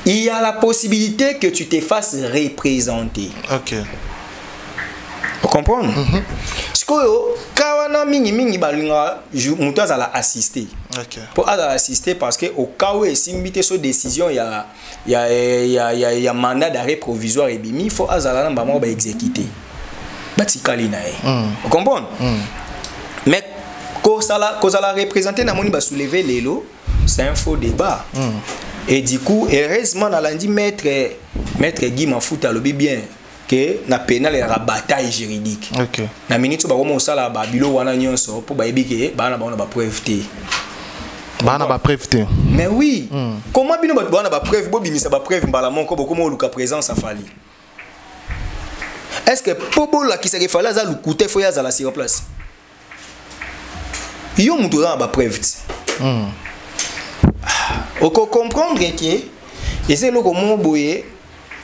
S1: Il y a la possibilité que tu te fasses représenter. Vous comprenez? Ce que kawana mingi balinga muto azala assister. Pour assister parce que au cas où esimbité sur décision il y a mandat d'arrêt provisoire et bimi, il faut azala na ba exécuter. Batikali na vous comprenez? Mais kozala représenter na moni ba soulever lelo, c'est un faux débat. Et du coup, heureusement na lundi maître Guy Mafuta lobi bien que na pénal et la bataille juridique. Na minute ba komo sala ba bilo wana nyonso pour ba ebike ba na ba preuve té.
S2: Ba na ba preuve té.
S1: Mais oui. Comment bino ba na ba preuve bo bimisa ba preuve mbala monko bo komo luka présence a Fally. Est-ce que pobo la qui se refala za lukute fo ya za la sur place? Yo muto na ba preuve. On peut comprendre que et c'est le comment boyer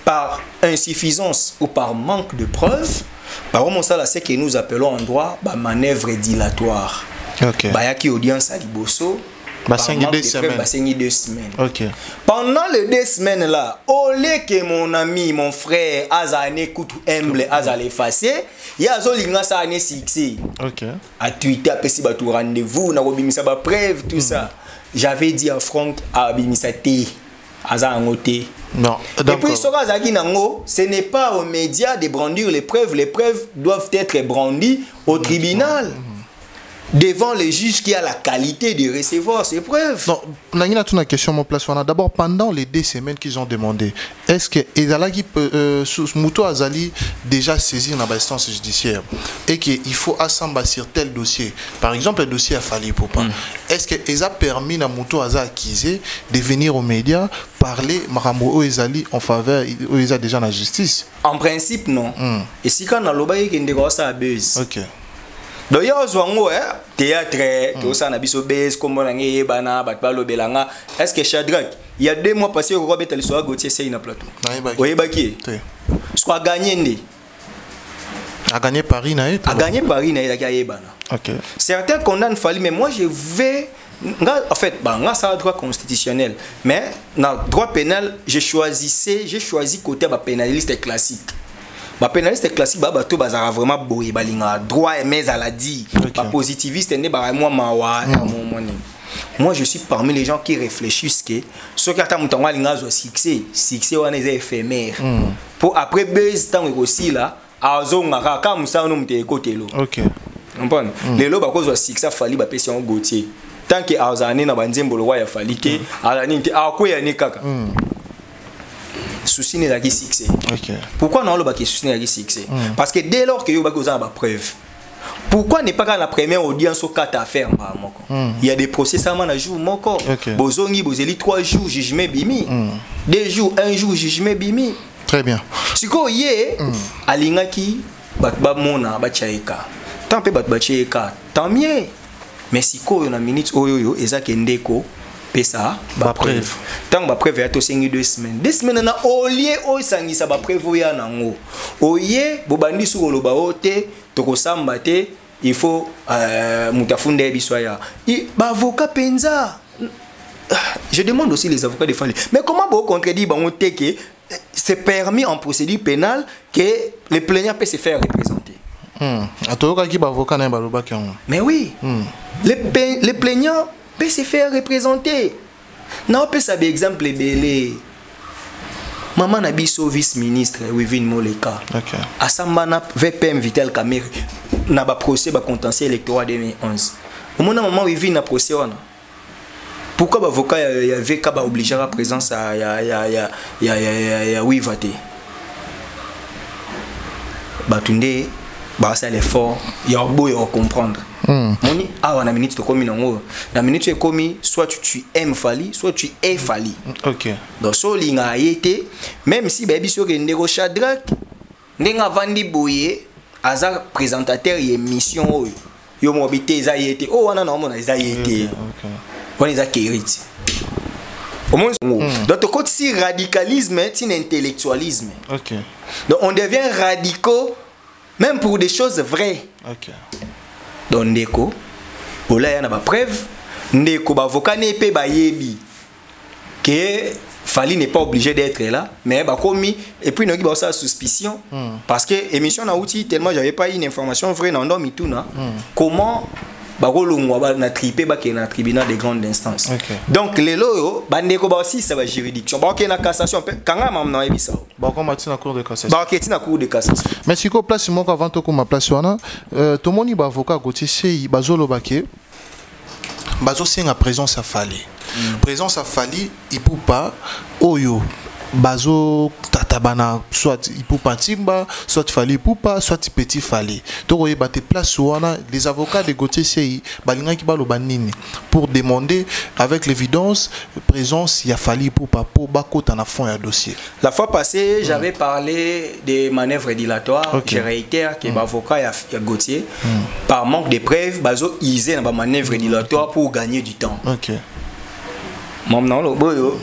S1: par insuffisance ou par manque de preuves, par ça là c'est que nous appelons en droit manœuvre dilatoire.
S2: OK.
S1: Bah y a qui audience à Liboso.
S2: Bassengi 2 semaines.
S1: Bassengi 2 semaines.
S2: OK.
S1: Pendant les 2 semaines là, au lieu que mon ami, mon frère, Azane Koutou humble, Azale effacé, il y a Zolinga ça année succès.
S2: OK.
S1: À Twitter, après tout rendez-vous, na obimisa ba preuve tout ça. J'avais dit à Franck à obimisa té, Aza ngoté.
S2: Non.
S1: Et puis Sora Zagi Nango, ce n'est pas aux médias de brandir les preuves doivent être brandies au tribunal. Devant les juges qui a la qualité de recevoir ces preuves.
S2: Non, on a une question mon place. D'abord, pendant les 2 semaines qu'ils ont demandé, est-ce que Ezalagi Mouto Azali déjà saisi dans l'instance judiciaire et qu'il faut assembler sur tel dossier, par exemple le dossier a fallu pour pas. Est-ce que Eza permis à Mouto Azali acquisé de venir aux médias parler Marambo Ezali en faveur Eza déjà dans la justice?
S1: En principe non. Et si quand on a l'obéi qu'il ne ça abuse.
S2: OK.
S1: Donc il y a théâtre, tout ça na biso base comme on a bana batbalo belanga. Est-ce que Shadrach, il y a 2 mois passé au Robert Alisoa Gauthier c'est une plateau. Oui baki. Soit gagné ndi.
S2: A gagné Paris na
S1: a gagné Paris na il bana.
S2: OK.
S1: Certains condamnent Fali mais moi je vais en fait ça a droit constitutionnel mais dans droit pénal j'ai choisi côté pénaliste classique. Ma pénaliste classique bato bazara vraiment boye balinga droit et mais à la dit pas positiviste né ba moi mawa moi je suis parmi les gens qui réfléchissent que ce qui attend mutango linga zo succès wana est éphémère pour après base temps aussi là azonga ka musa no mute kotelo. OK. Comprendre les lo ba ko zo succès fali ba pesi en Gauthier tant que azane na banzembo lo ya fali ke azani te akoya ni kaka souci n'est pas succès. Okay. Pourquoi non le bac souci n'est pas succès? Parce que dès lors que vous avez des preuves, pourquoi n'est pas quand la première audience au 4 affaires il y a des procès ça man jour moko. Bozongi bozeli 3 jours jugement bimi. 2 jours 1 jour jugement bimi.
S2: Très bien.
S1: Siko yé alingaki batba mona bachaika. Tant pe bat bachaika, tant mieux. Mais siko na minute oyoyo ezake ndeko pesa ba preuve tant ba preuve ya to sengi 2 semaines 2 semaines na olie o sangisa ba preuve ya nango oye bobandi su koloba ote to kosamba te il faut mutafunde biso ya ba avocat penza. Je demande aussi les avocats de Fali mais comment vous contredire bango te que c'est permis en procédure pénale que les plaignants peuvent se faire représenter. Mais oui, les plaignants peut se faire représenter. Non, peut ça exemple belé. Maman Nabiso vice-ministre Wivin Moleka. OK. Asambana VPM Vital Kamer na ba procès ba contentieux électoral 2011. Au moment maman Wivin na procès wana. Pourquoi ba avocat ya VK ba obliger la présence ya Wivate. Batunde ba ça l'effort, ya boy on comprendre. Moni na minute to komi nango na minute e komi soit tu aimes Fali soit tu es Fali. OK. Donc so linga yete même si baby so ke ndeko Shadrach ndenga vandi boye aza présentateur émission oyo yo mobité za yete wana na mona za yete. OK. On za keriti. Au moins donc to côté si radicalisme c'est un intellectualisme. OK. Donc on devient radicaux même pour des choses vraies. OK. Donc ndeko ola ya na ba preuve ndeko ba avocat ne pe ba yebi que Fali n'est pas obligé d'être là mais ba komi et puis non ba sa suspicion parce que émission na outil tellement j'avais pas une information vraie dans ndomi tout na comment ba kolongwa ba na triper ba ke na tribunal de grande instance. Donc les loyo ba ndeko ba aussi ça va juridiction ba ke na cassation kanga mam na ebisa
S2: ba ko mati na cour de cassation
S1: ba ke na cour de cassation.
S2: Mais si ko place moko avant to ko ma place wana to moni ba avocat Gauthier sei bazolo bake bazo senga présence à Fali présence à Fali il peut pas oyo bazo tatabana soit il peut pas timba soit Fali pour pas soit petit Fali to koye ba te place wana les avocats de Gauthier sei balinga ki balo banini pour demander avec l'évidence présence ya Fali pour pas pour bakota na fond ya dossier.
S1: La fois passée j'avais parlé des manœuvres dilatoires. Je réitère que l'avocat ya Gauthier par manque de preuves bazo iser na ba manœuvre dilatoire pour gagner du temps. OK. Maintenant, le boyo,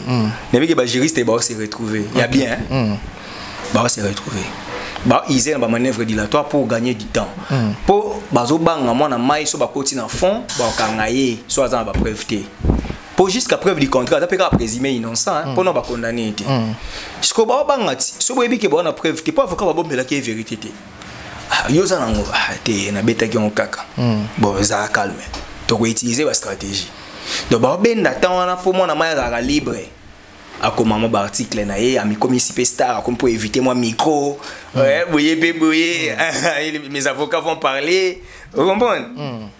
S1: depuis que les juristes se retrouver, il y a bien, bah se retrouver. Bah ils ont une manœuvre dilatoire pour gagner du temps. Pour bazo banga moi na mai so ba koti na fond, ba kangaye so azan ba preuve té. Pour jusqu'à preuve du contrat, ça peut pas présumer innocent pour non ba condamner té. Ce que ba banga ti, so boyebi ke ba na preuve té, pas avocat ba bombela ke vérité té. Yo za nango té na beta ki on kaka. Bon ça calme. Tu dois utiliser la stratégie. Donc ba ben d'attendre pour moi na mai za libre. À comment mon article na à mi comme superstar comme pour éviter moi micro ouais boyer mes avocats vont parler vous comprenez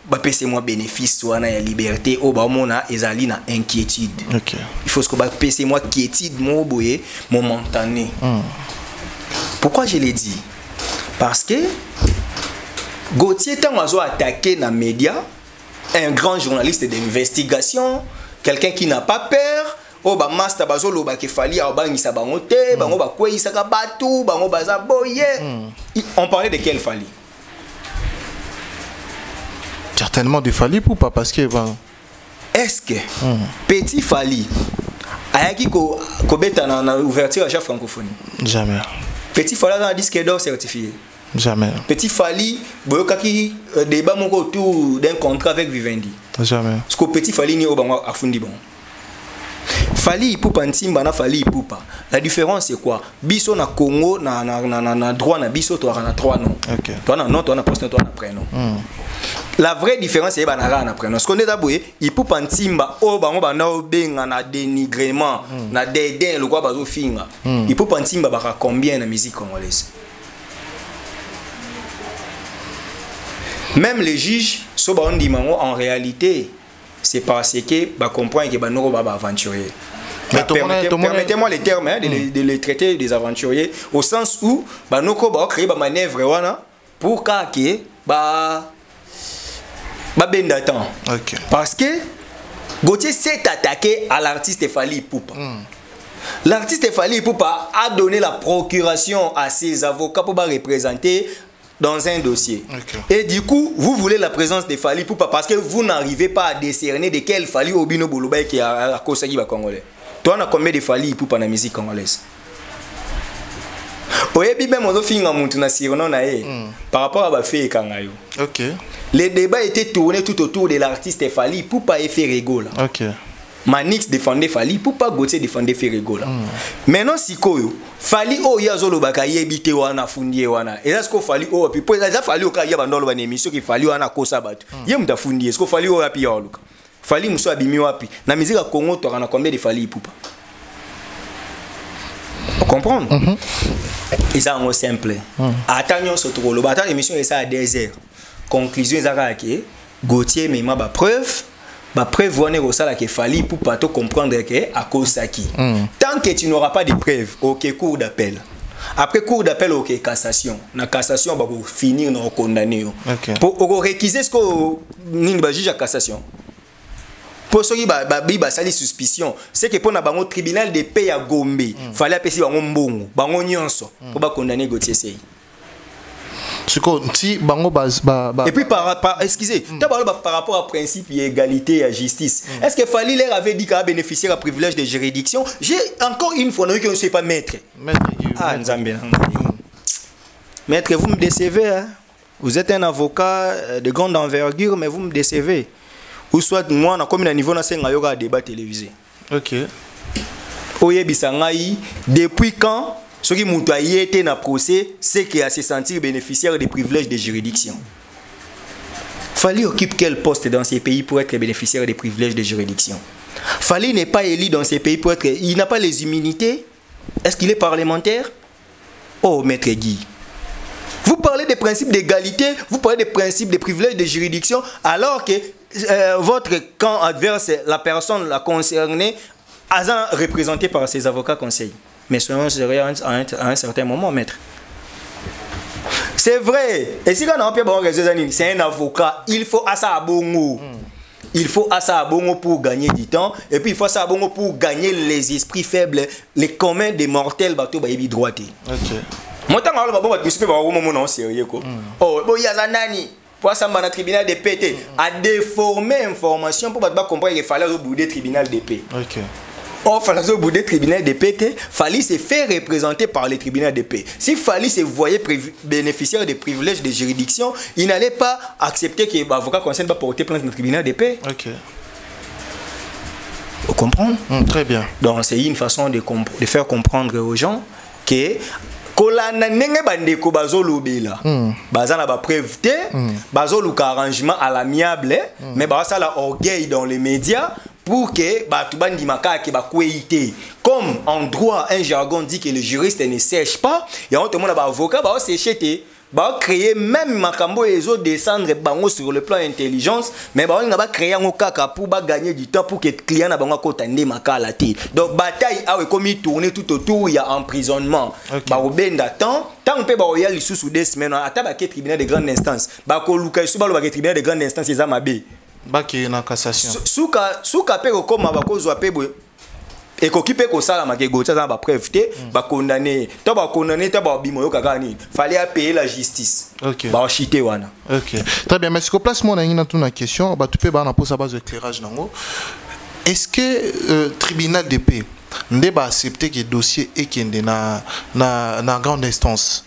S1: bah pèse moi bénéfice soit na liberté au ba mona ezali na inquiétude
S2: OK
S1: il faut ce que bah pèse moi quiétude mon boyer momentané pourquoi je l'ai dit parce que Gauthier tant oiseau attaqué dans média un grand journaliste d'investigation quelqu'un qui n'a pas peur. Oh ba master bazolo ba kefali a ba ngisa bango te bango ba kweyisa ka batu bango baza boye. On parlait de quel Fali?
S2: Certainement de Fali ou pas parce que bon
S1: est-ce que petit Fali ayaki ko beta na ouverture à la francophonie? Jamais. Petit Fali dans disque d'or certifié? Jamais. Petit Fali boyokaki débat moko autour d'un contrat avec Vivendi? Jamais. Parce que petit Fali ni obango afundi bon. Fali Ipupa Ntimba na Fali Ipupa. La différence c'est quoi? Biso na Congo na droit na biso to na 3 noms. OK. Toi na nom, toi na poste, toi na prénom. La vraie différence c'est banara na prénom. Ce qu'on est d'abord Ipupa Ntimba o bango bana obenga na dénigrement, na dédain le quoi bazo finga. Ipupa Ntimba baka combien na musique congolaise? Même les juges so ba ndimango en réalité c'est parce que bah comprendre que bah nous va aventurier. Permettez-moi les termes de les traiter des aventuriers au sens où bah nous va créer bah manœuvre wana pour que bah bendatan. OK. Parce que Gauthier s'est attaqué à l'artiste Fali Ipupa. L'artiste Fali Ipupa a donné la procuration à ses avocats pour représenter dans un dossier. Okay. Et du coup, vous voulez la présence de Fali Ipupa parce que vous n'arrivez pas à décerner de quel Fali Obino Bolobaye qui a Kosagi ba congolais. Toi, on a combien de Fali Ipupa dans la musique congolaise? Oyebi même on finga muntu na sirno na e par rapport à ba fait kangayo. OK. Les débats étaient tournés tout autour de l'artiste Fali Ipupa et Ferrego là. OK. Manix défendait Fali Ipupa, Gauthier défendait Ferrego là. Maintenant sikoyo Fali o yazolo baka yebite wana fundie wana. Et là ce qu'on Fali o puis ça Fali o ka ya bandolo ba émission qui Fali wana kosa batu. Ye muta fundie est-ce que Fali o api ya luka. Fali muso abimi wapi. Na musique ya Congo to kana combien de Fali Ipupa. Vous comprenez? Et ça en simple. Attendons ce trop le bata émission et ça à 2 heures. Conclusion ezaka ke Gauthier mema ba preuve. Bah prévoir au salaire qu'il fallait pour pas te comprendre que à cause ça qui tant que tu n'auras pas de preuves OK cours d'appel après cours d'appel OK cassation na cassation va finir dans condamné pour réquiser ce que ni ba juge à cassation pour ceux qui ba sali suspicion c'est que pour na bango tribunal de paix à Gombe fallait appeler bango mbongo bango nyonso pour ba condamner Gauthier Sey. Et puis excusez, par rapport au principe d'égalité et à justice, est-ce que Fali leur avait dit qu'il a bénéficié d'un privilège de juridiction? J'ai encore une fois que je ne sais pas maître. Maître, vous me décevez. Hein? Vous êtes un avocat de grande envergure, mais vous me décevez. Ou soit moi, on a comme un niveau dans un débat télévisé. OK. Depuis quand? Ce qui m'a été dans le procès, c'est qu'il a se sentir bénéficiaire des privilèges de juridiction. Fali occupe quel poste dans ces pays pour être bénéficiaire des privilèges de juridiction? Fali n'est pas élu dans ces pays pour être... Il n'a pas les immunités. Est-ce qu'il est parlementaire? Oh, maître Guy. Vous parlez des principes d'égalité, vous parlez des principes de privilèges de juridiction, alors que votre camp adverse, la personne la concernée, a représenté par ses avocats conseils. Mais soyons sérieux à un certain moment, maître. C'est vrai. Et si on a un c'est un avocat, il faut à ça bongo. Il faut à ça bongo pour gagner du temps. Et puis il faut ça bongo pour gagner les esprits faibles, les communs des mortels bateau baïbi droité. OK. Moi tant que je suis pas sérieux. Oh, il y a Zanani. pour ça le tribunal de paix a déformé information pour comprendre qu'il fallait bouder tribunal de paix.
S2: OK.
S1: Or, fallait bouder tribunal de paix, fallait se faire représenter par le tribunal de paix. Si fallait se voyer bénéficiaire des privilèges de juridiction, il n'allait pas accepter que l'avocat concerné va porter plainte dans le tribunal de paix.
S2: OK.
S1: Vous comprenez?
S2: Très bien.
S1: Donc c'est une façon de faire comprendre aux gens que kolana nenge bandeko bazolobela bazana ba preuve te bazoluka arrangement à l'amiable mais bazala orgueil dans les médias pour que batu bandimaka ke bakwéité comme en droit un jargon dit que le juriste ne sèche pas et on te demande ba avocat ba sécher te ba créer même makambo les autres descendre bango sur le plan intelligence mais ba on va créer un kaka pour ba gagner du temps pour que client na bango ko tande makala te donc bataille a comme tourner tout autour il y a emprisonnement ba obenda temps tant pe ba oya lisusu des semaines ata ba ke tribunal de grande instance ba ko luka su ba lo ba ke tribunal de grande instance eza mabe
S2: ba ke na cassation
S1: suka pe ko koma ba ko zo pe bo et qu'occupé ko sala ma ke gotia za ba preuve te ba condamner to ba bimo yo kaka ni fallait payer la justice.
S2: OK.
S1: Ba chité wana.
S2: OK. Très bien, mais ce que place mon na tuna question ba tu peux ba na posa base d'éclairage nango. Est-ce que tribunal de paix ne ba accepter que dossier et kende na grande instance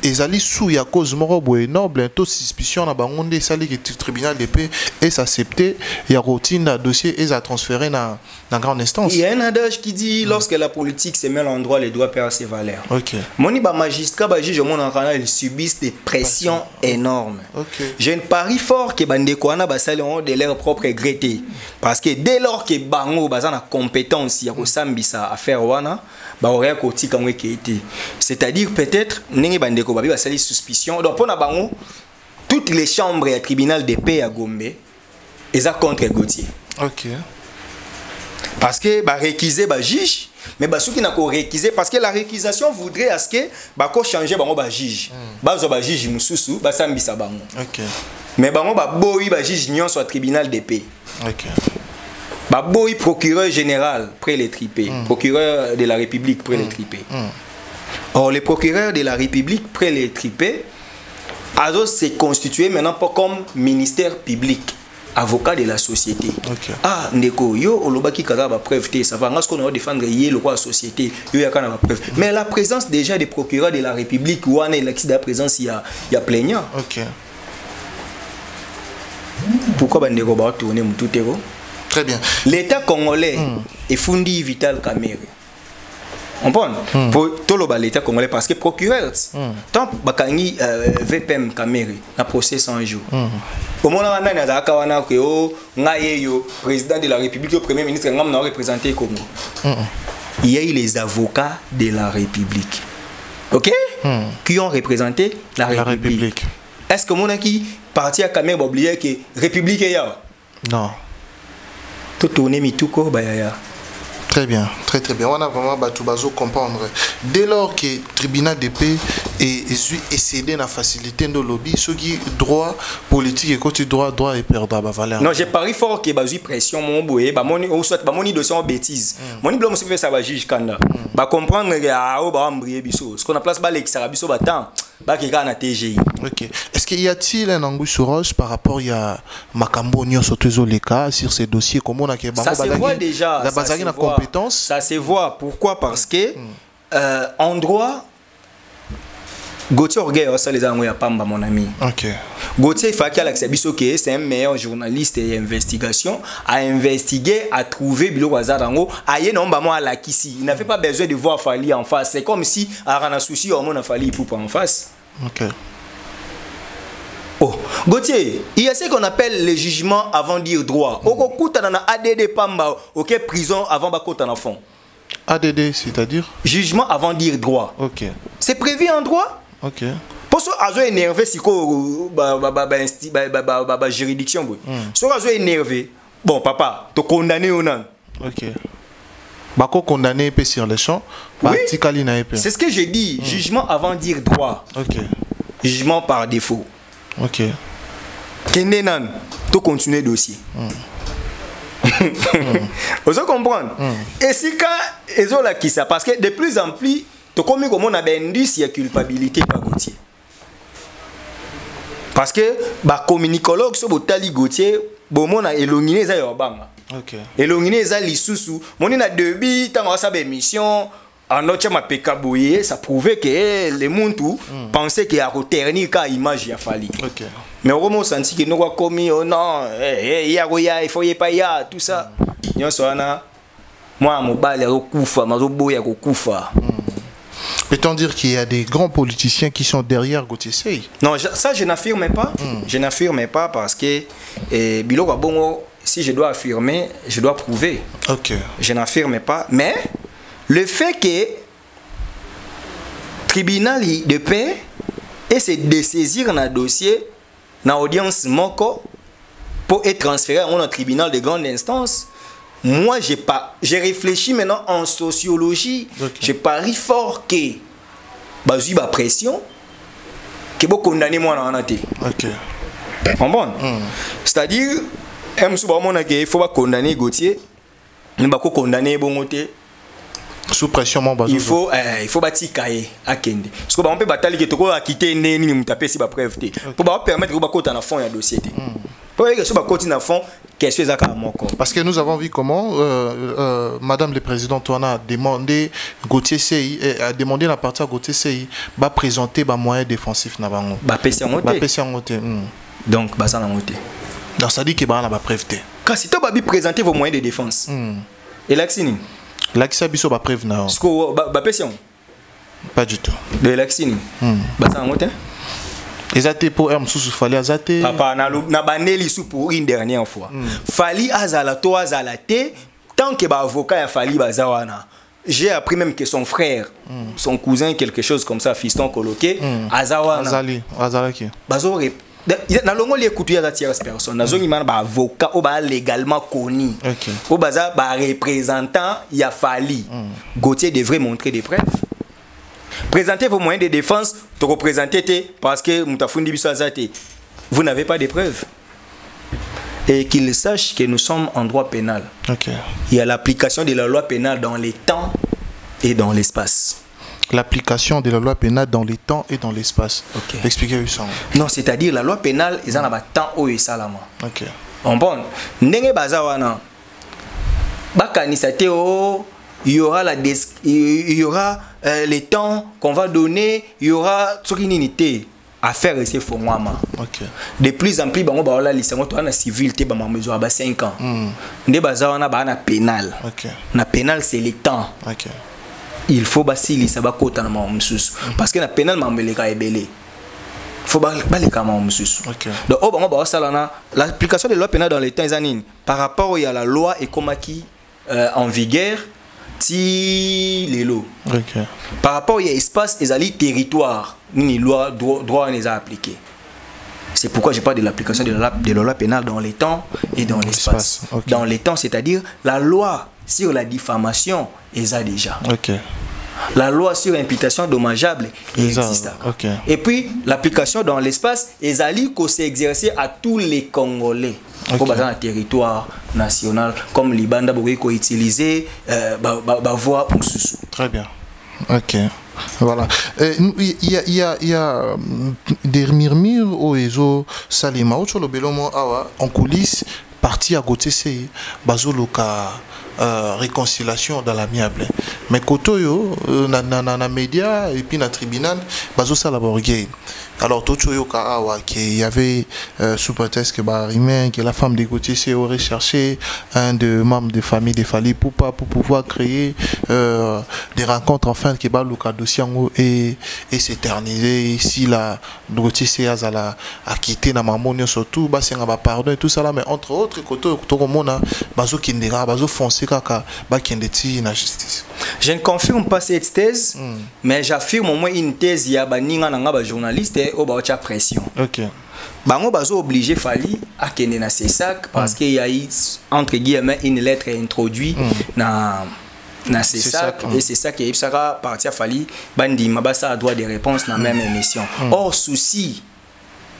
S2: et ali sous ya cause moko boye non bientôt suspicion na bangonde sali que tribunal de paix est accepté ya routine na dossier est à transférer na grande instance.
S1: Il y a un adage qui dit lorsque la politique se mêle en droit les droits perdent ses valeurs.
S2: OK.
S1: Moni ba magistrat ba juge mon en canal ils subissent des pressions énormes.
S2: OK.
S1: J'ai un pari fort que bandeko wana ba sali on de leur propre regretté parce que dès lors que bango bazana compétence ya ko sambisa affaire wana ba aurait côté comme qui était c'est-à-dire peut-être ningi bandeko ba ba sali suspicion donc pour na bango toutes les chambres et tribunal de paix à Gombe eza contre Gauthier.
S2: OK.
S1: Parce que bah réquiser bah juge mais bah ceux qui n'a pas réquisé parce que la réquisition voudrait à ce que bah ko changer bah juge bah zo bah juge mususu bah sambisa bango.
S2: OK.
S1: Mais bango bah boy bah juge nyon soit tribunal de paix.
S2: OK.
S1: Bah boy procureur général près les tripés procureur de la République près les tripés. Or les procureurs de la République près les tripés Azo s'est constitué maintenant pas comme ministère public, avocat de la société.
S2: Okay.
S1: Ah, ndeko, yo, olobaki kaza ba preuve te, ça va, qu'on a défendre yé le roi société, yo ya kana ba preuve. Mais la présence déjà des procureurs de la République, ou en la présence, il y a plaignant.
S2: Ok.
S1: Pourquoi ba ndeko ba tourner mututero?
S2: Très bien.
S1: L'État congolais est fondé Vital Kamerhe. On prend pour tout l'État congolais parce que procureur tant bakangi VPM Kamerhe na procès 100 jours au moment où on a kawana que o ngayeyo président de la République le premier ministre ngam na représenter Congo il y a eu les avocats de la République, OK, qui ont représenté la République. Est-ce que mon qui parti à Kamerhe oublier que République est là?
S2: Non.
S1: Tout tourner mituko bayaya.
S2: Très bien, très très bien. On a vraiment battu comprendre. Dès lors que le tribunal de paix est cédé dans la facilité de lobby, ce qui droit politique et côté droit et perdre la valeur.
S1: Non, j'ai pari fort que bazu pression mon boye, ba moni ou soit ba moni dossier en bêtise. Moni blanc fait ça va juge kanda. Ba comprendre que ah o ba embrier biso. Ce qu'on a place ba l'extra biso ba temps. Ba ki kana TGI.
S2: OK. Est-ce qu'il y a-t-il un angle sur roche par rapport à Makambo Nyo surtout les cas sur ces dossiers comme on a que
S1: ça se voit déjà.
S2: La base de compétence.
S1: Ça se voit. Pourquoi? Parce que en droit Gauthier Orgueil ça les a envoyé à Pamba mon ami.
S2: OK.
S1: Gauthier Fakial que c'est un meilleur journaliste et investigation à investiguer, à trouver bilo wazarango, à y non ba moi la kisi. Il n'avait pas besoin de voir Fali en face. C'est comme si à Rana souci au monde Fali pour pas en face.
S2: OK.
S1: Oh, Gauthier, il y a ce qu'on appelle le jugement avant dire droit. Oko kuta na ADD Pamba, OK, prison avant ba kota na fond.
S2: ADD, c'est-à-dire
S1: jugement avant dire droit.
S2: OK.
S1: C'est prévu en droit?
S2: OK.
S1: Pour ça, azo énervé si ko ba juridiction boy. So azo énervé. Bon papa, to condamné au nan.
S2: OK. Bako condamné pe sur le champ, particali na épée.
S1: C'est ce que j'ai dit, jugement avant dire droit.
S2: OK.
S1: Jugement par défaut.
S2: OK.
S1: Kende nan, to continuer dossier. Vous comprenez? Et si quand ils ont la qui ça parce que de plus en plus to comme on a ben indice il y a culpabilité par Gauthier. parce que ba communicologue so botali Gauthier bomona elongine za yobanga. OK. Elongine za lisusu moni na début tant ça ba émission en autre ma pekaboye ça prouvait que les muntu pensaient qu'il y a reternir ka image ya Fally. OK. Mais au moment senti que nous commis oh non il faut y pas ya tout ça. Nyonso wana moi mobile ya kokufa mazoboya kokufa.
S2: Peut-on dire qu'il y a des grands politiciens qui sont derrière Gauthier Sey?
S1: Non, ça je n'affirme pas. Je n'affirme pas parce que Biloko Bongo, si je dois affirmer, je dois prouver.
S2: Ok.
S1: Je n'affirme pas. Mais le fait que tribunal de paix et se dessaisir dans un dossier, dans l'audience moko, pour être transféré à un tribunal de grande instance, moi, j'ai réfléchi maintenant en sociologie. Okay. Je parie fort que j'ai la pression que vous condamnez moi dans la tête. Ok. Bon. C'est-à-dire, il faut pas condamner Gauthier, mais il faut condamner Bongoté.
S2: Sous pression,
S1: il faut bâtir cahier à Kende. Parce que on peut batailler que tu as quitté ni me taper si ba preuve té. Pour permettre que ba côté dans fond ya dossier té. Pour que ba côté dans fond qu'est-ce que ça
S2: parce que nous avons vu comment Madame le Président Touana a demandé Gauthier Sey a demandé la partie à Gauthier Sey va présenter ba moyen défensif na bango.
S1: Ba PC en
S2: moté.
S1: Donc ba ça na moté.
S2: Donc ça dit que ba na ba preuve té.
S1: Quand si tu vas présenter vos moyens de défense. Et l'axini
S2: l'accès biso ba preuve na.
S1: Parce que ba PC
S2: pas du tout.
S1: De l'axini. Ba ça na moté.
S2: Ezate pour sous Fally azate
S1: papa na baneli sous pour une dernière fois. Fally azala to azalate tant que ba avocat ya Fally bazawana. J'ai appris même que son frère, son cousin quelque chose comme ça fiston coloqué azawana.
S2: Azalaki.
S1: Bazore na longo li écouter ya tierce personne. Nazongi man ba avocat ou ba légalement connu. OK. Ou baza ba représentant ya Fally. Gauthier devrait montrer des preuves. Présentez vos moyens de défense, te représenter parce que vous n'avez pas de preuves. Et qu'ils sachent que nous sommes en droit pénal.
S2: Okay.
S1: Il y a l'application de la loi pénale dans les temps et dans l'espace.
S2: L'application de la loi pénale dans les temps et dans l'espace.
S1: Okay.
S2: Expliquez-vous ça.
S1: Non, c'est-à-dire la loi pénale, ils en ont temps où et salama.
S2: Ok.
S1: On bon. Nenge bazawana. Bakanisate o. Il y aura les temps qu'on va donner, il y aura toute une unité à faire rester pour moi.
S2: Okay.
S1: De plus en plus, on va la liste, on a civil, on a 5 ans. On a pénal.
S2: Okay.
S1: Na pénal, c'est le temps.
S2: Okay.
S1: Il faut basili ça va côté na parce que na pénal mamele ka ebele. Faut pas les camons monsieur. Donc on va ça l'application de la loi pénale dans les temps par rapport à la loi et comment qui en vigueur. Si les lots.
S2: Okay.
S1: Par rapport à l'espace, ils allaient territoire, ni loi droit les a appliqués. C'est pourquoi je parle de l'application de la loi pénale dans les temps et dans l'espace. Okay. Dans les temps, c'est-à-dire la loi sur la diffamation, ils a déjà.
S2: Okay.
S1: La loi sur l'imputation dommageable existe.
S2: Okay.
S1: Et puis l'application dans l'espace, ils allaient s'exercer à tous les Congolais. Okay. Dans un territoire national comme l'Ibanda Boriko utilisé voix pour sous.
S2: Très bien. Ok. Voilà. Il y a des murmures au Ezo Salima sur le Belomo Awa en coulisses parti à Gauthier Sey bazoloka réconciliation dans l'amiable. Mais kotoyo na média et puis na tribunal bazo sala borgay. Alors tout qu'il y avait sous prétexte que la femme de Gauthier Sey aurait cherché un des membres de famille de Fally pour pouvoir créer des rencontres enfin que Baluka Dosiango et s'éterniser ici la Gauthier Sey a quitté na mamonio surtout basenga pardon et tout ça là, mais entre autres koto mona bazo kindera bazo foncer kaka ba kendeti na justice.
S1: Je ne confirme pas cette thèse, mais j'affirme au moins une thèse ya baninga nanga ba journaliste au ba pression.
S2: OK.
S1: Bango bazo obligé Fally à kende na ses sacs parce qu'il y a eu entre guillemets une lettre introduite na ces sacs et c'est ça qui sera parti à Fally bandi mabasa a droit de réponse dans même émission. Or souci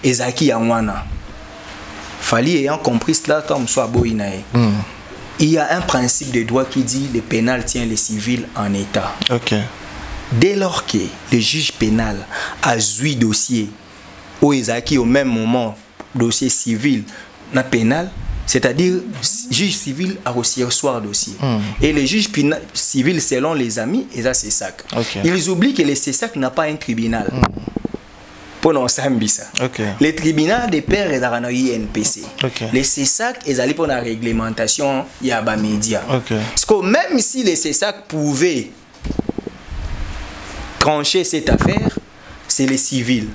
S1: ezaki yangwana. Fally ayant compris cela comme soit boinae. Il y a un principe de droit qui dit le pénal tient les civils en état.
S2: OK.
S1: Dès lors que le juge pénal a joué dossier où ils au même moment dossier civil na pénal, c'est-à-dire juge civil a aussi reçoit dossier. Et les juges civils selon les amis, et ça c'est ça. Ils oublient que le CESAC n'a pas un tribunal. Pour nous ça. Les tribunaux des pairs ils ont INPC. Les CESAC ils allaient pour la réglementation il y a des médias. Parce que même si les CESAC pouvaient trancher cette affaire, c'est les civils.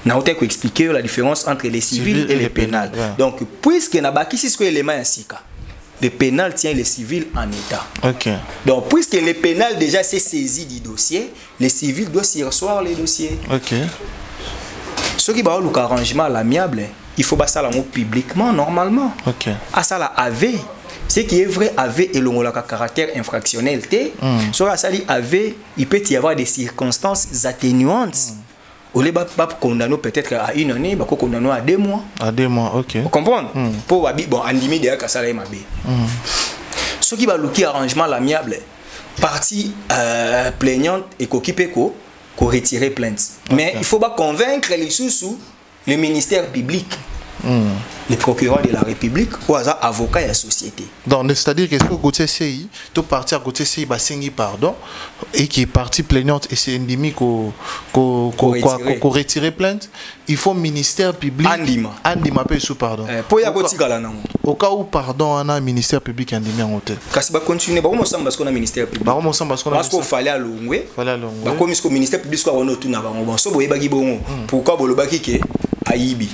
S1: Nous avons expliqué la différence entre les civils et les pénals. Donc, puisque nous avons ici ce élément ainsi, le pénal tient les civils en état. Donc, puisque le pénal déjà s'est saisi du dossier, les civils doivent s'y recevoir les dossiers. Ce qui va avoir arrangement à l'amiable, il faut passer à publiquement, normalement. À ça, la AV. Ce qui est vrai, AV et le caractère infractionnel. Sur la salle AV, il peut y avoir des circonstances atténuantes. Au lieu de condamner peut-être à 1 année, il faut condamner à 2 mois. À 2 mois, Vous comprenez? Pour bon, en limite de la salle ce qui va avoir arrangement à l'amiable, partie plaignante et qui peut retirer plainte. Mais il faut pas convaincre les sous le ministère public. Les procureurs de la République ou avocat et la société. Donc,
S2: c'est-à-dire que Gauthier CI, tout parti à Gauthier CI, pardon, et qui est partie plaignante et c'est endémique qu'on retire plainte, il faut ministère public. Andima peut sous pardon.
S1: Pour y avoir
S2: au cas où pardon, on a un ministère public andimé en hôtel.
S1: Parce qu'on continuer, parce qu'on a un ministère public. Parce qu'il fallait à l'ongoué. Comme le ministère public soit en autour n'avant. So boye bagi bongo. Pourquoi bolo bagi ke Aïbi.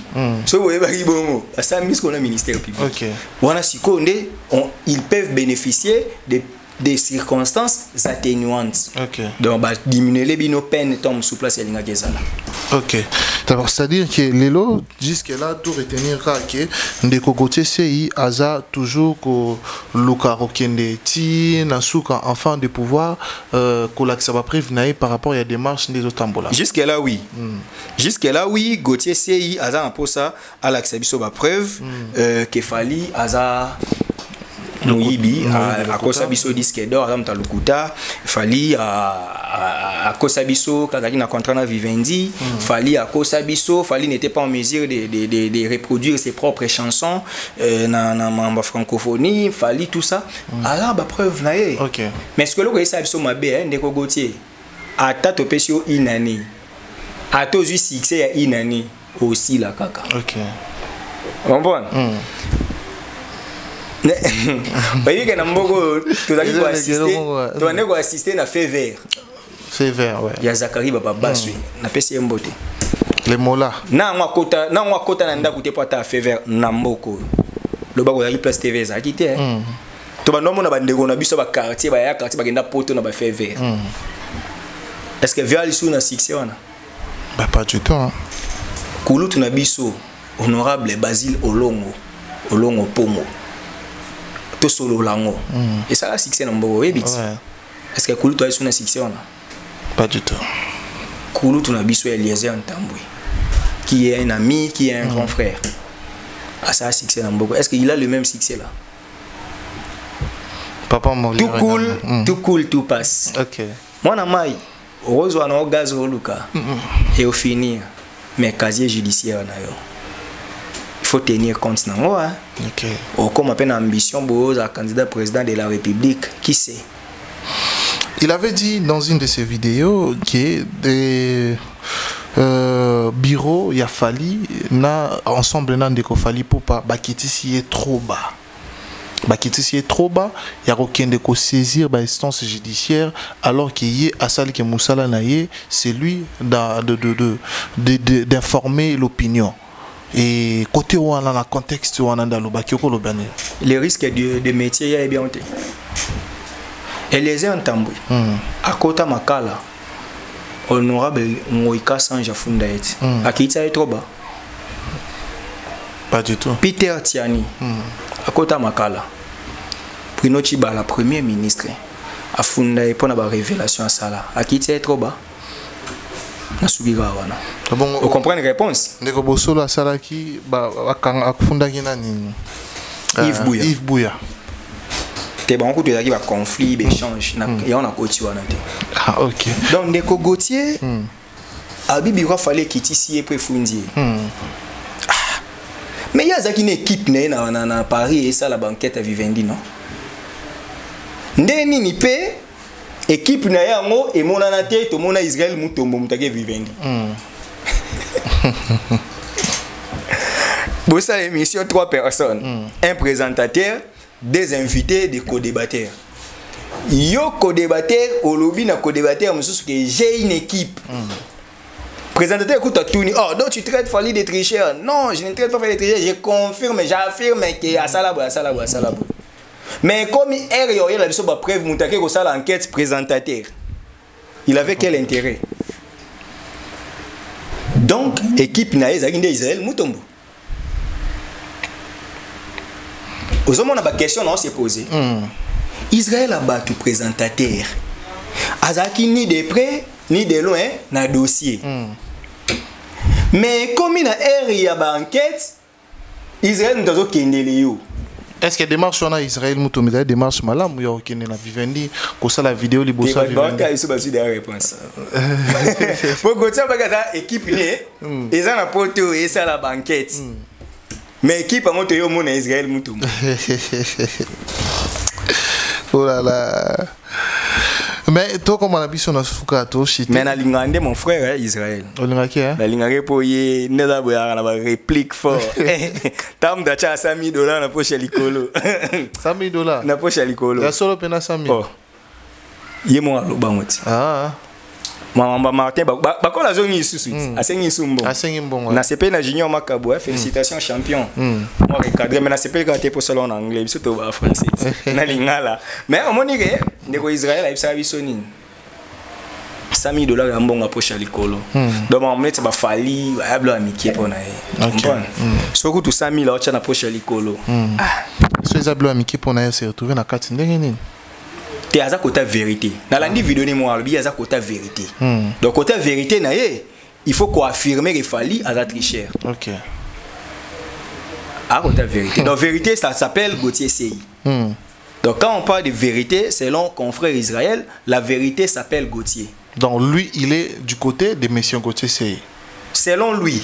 S1: So boye bagi bongo. Ça mis qu'on a ministère public. Ils peuvent bénéficier des circonstances atténuantes. Donc, diminuer les peines tombent sous place et
S2: d'abord, c'est-à-dire que Lélo, jusque-là, tout retenir que Ndeko Gauthier CI a toujours que Luka Rokende Ti, Nasuka, enfant de pouvoir, que l'accès va prévenir par rapport à la démarche des autres tambola.
S1: Jusque-là, oui. Jusque-là, oui, Gauthier CI a un peu ça à l'accès va preuve que Fali a Nouibi à Kosabiso disque d'or à Mtalukuta Fali à Kosabiso Kakaki na contrat na Vivendi Fali à Kosabiso Fali n'était pas en mesure de reproduire ses propres chansons na francophonie Fali tout ça alors bah preuve na mais ce que le Kosabiso mabe Ndeko Gauthier à tato pesio inani à tous succès ya inani aussi la kaka comprendre voyez que Nambogo, tu as assisté à fait vert.
S2: Fait vert, ouais.
S1: Il y a Zachary Baba Basui, na pesi mbote.
S2: Les mots là.
S1: Na kota nanda koute pata fait vert Namboko. Le bago ya place TV za kité. To ba nomo na bandeko na biso ba quartier ba genda poto na ba fait vert. Est-ce que via lisu na succès wana?
S2: Bah pas du tout.
S1: Kulu tuna biso honorable Basile Olongo Pongo. Solo lango et ça a succès dans Mbogo est-ce que Koulou toi est un succès on a
S2: pas du tout
S1: Koulou tu n'as biso Eliezer Ntambwe qui est un ami qui est un grand frère ah ça a succès dans Mbogo est-ce qu'il a le même succès là
S2: papa Moli
S1: tout cool tout passe moi na mai rose wana o gaz oluka et au finir mais casier judiciaire na yo faut tenir compte de moi. Comme on a ambition pour un candidat président de la République, qui sait?
S2: Il avait dit dans une de ses vidéos que des bureaux, il a fallu, ensemble, il pour pas Bakiti est trop bas. Bakiti est trop bas, il y a aucun de saisir l'instance judiciaire alors qu'il y a Asali que Moussala Naye, c'est lui d'informer l'opinion. Et côté où on a le contexte où on a dans le
S1: les risques de métier il y a bien et les Ntambwe à côté Makala honorable Moïka Sanja Fundaet à qui ça est trop bas
S2: pas du tout
S1: Peter Tiani à côté Makala Bruno Chibala premier ministre à Fundaet pour la révélation à Sala à qui ça est trop bas. Vous comprenez la réponse?
S2: Yves Bouya.
S1: C'est bon, il y a un conflit, échange. Il y a un côté.
S2: Ah, ok.
S1: Donc, Ndeko Gauthier, Abibi il fallait qu'il ici et préfundi. Mais il y a une équipe na Paris et ça la banquette à Vivendi non. Ndeni ni pe équipe na yango et mon anaté to mon Israël mutombo mutage Vivendi. Pour ça l'émission 3 personnes, un présentateur, des invités, des co-débatteurs. Yo co-débatteur au lobby na co-débatteur monsieur que j'ai une équipe. Présentateur écoute à tout oh donc tu traites Fally de tricheur. Non, je ne traite pas Fally de tricheur, je confirme, j'affirme que à salabo. Mais comme il a besoin de preuve montrer que ça l'enquête présentateur. Il avait quel intérêt? Donc équipe na Israël mutombo. Aux hommes on a pas question on s'est posé. Israël a battu présentateur. Azaki ni de près ni de loin na dossier. Mais comme il y a une enquête, Israël nous a dit
S2: est-ce que démarche on a Israël Moutomida démarche malam ou y a aucun na Vivendi pour ça la vidéo li bossa Vivendi.
S1: Il y a des réponses. Pour que ça bagaza équipe ni ils ont apporté et ça la banquette. Mais équipe a monté au monde Israël Moutoum.
S2: Oh là là. Mais toi comment on a biso na fuka to shit.
S1: Mais na lingande mon frère Israël.
S2: O lingaki hein.
S1: Na lingare pour y neza boya na ba réplique fort. Tam da cha $100,000 na poche likolo.
S2: $100,000
S1: na poche likolo.
S2: Ya solo pena 100,000.
S1: Oh. Ye mo aloba moti. Mama Martin bakola zongi susu asengi sumbo
S2: asengi mbongo
S1: na CP na junior makabo félicitations champion moi recadré mais na CP quand pour salon en anglais surtout en français na lingala mais on moni que ndeko Israël a bisa bisoni $100,000 ya mbongo apocha likolo donc on met ba Fally ba blo amiki pona soko tu $100,000 acha na pocha likolo
S2: so eza blo amiki pona se retrouver na kati ndenge nini
S1: te aza kota vérité na landi vidéo ni moi albi aza kota vérité donc kota vérité na ye il faut qu'on affirme que Fally aza tricheur.
S2: OK.
S1: Ah kota vérité donc vérité ça s'appelle Gauthier CI. Donc quand on parle de vérité selon confrère Israël la vérité s'appelle Gauthier.
S2: Donc lui il est du côté de monsieur Gauthier CI.
S1: Selon lui,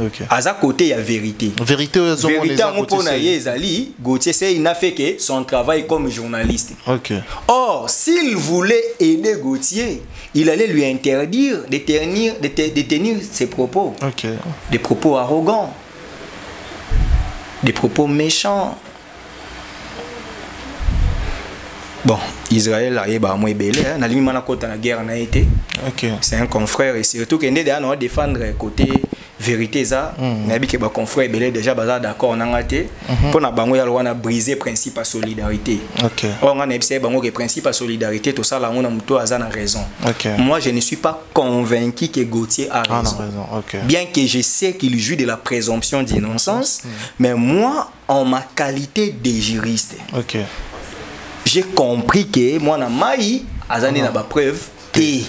S2: OK.
S1: À sa côté il y a vérité.
S2: Vérité
S1: pour Ezali, Gauthier il n'a fait que son travail comme journaliste.
S2: OK.
S1: Or, s'il voulait aider Gauthier, il allait lui interdire de tenir ses propos.
S2: OK.
S1: Des propos arrogants. Des propos méchants. Bon, Israël a été belé, na limi mana kota na guerre na été.
S2: OK.
S1: C'est un confrère et surtout que ndé on va défendre côté vérité ça. Na bi ke ba confrère belé déjà baza d'accord na ngate pour na bango ya lwana briser principe à solidarité.
S2: OK.
S1: On a nebse bango que principe à solidarité tout ça là on a muto aza na raison.
S2: OK.
S1: Moi je ne suis pas convaincu que Gauthier a raison.
S2: OK.
S1: Bien que je sais qu'il jouit de la présomption d'innocence, mais moi en ma qualité de juriste.
S2: OK.
S1: J'ai compris que moi na mai azani na ba preuve et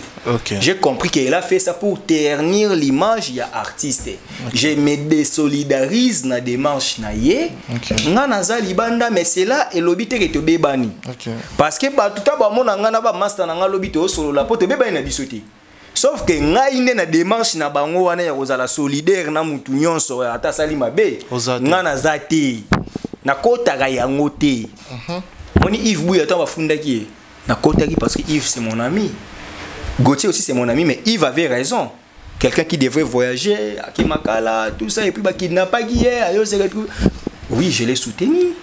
S1: j'ai compris qu'il a fait ça pour ternir l'image ya artiste. Je me désolidarise na démarche na ye nga naza libanda mais c'est là et lobité que te bebani parce que ba tout ba mona nga na ba master na nga lobité o solo la po te bebani na bisoté sauf que nga ine na démarche na bango wana ya kozala solidaire na mutu nyonso ata sali mabe nga naza te na kotaka yango te. Moni Yves Bouya tant bafundaki na kotaki parce que Yves c'est mon ami. Gauthier aussi c'est mon ami mais Yves avait raison. Quelqu'un qui devrait voyager à Kimakala tout ça et puis ba kidnappaki hier ayo se retrouve. Oui, je l'ai soutenu.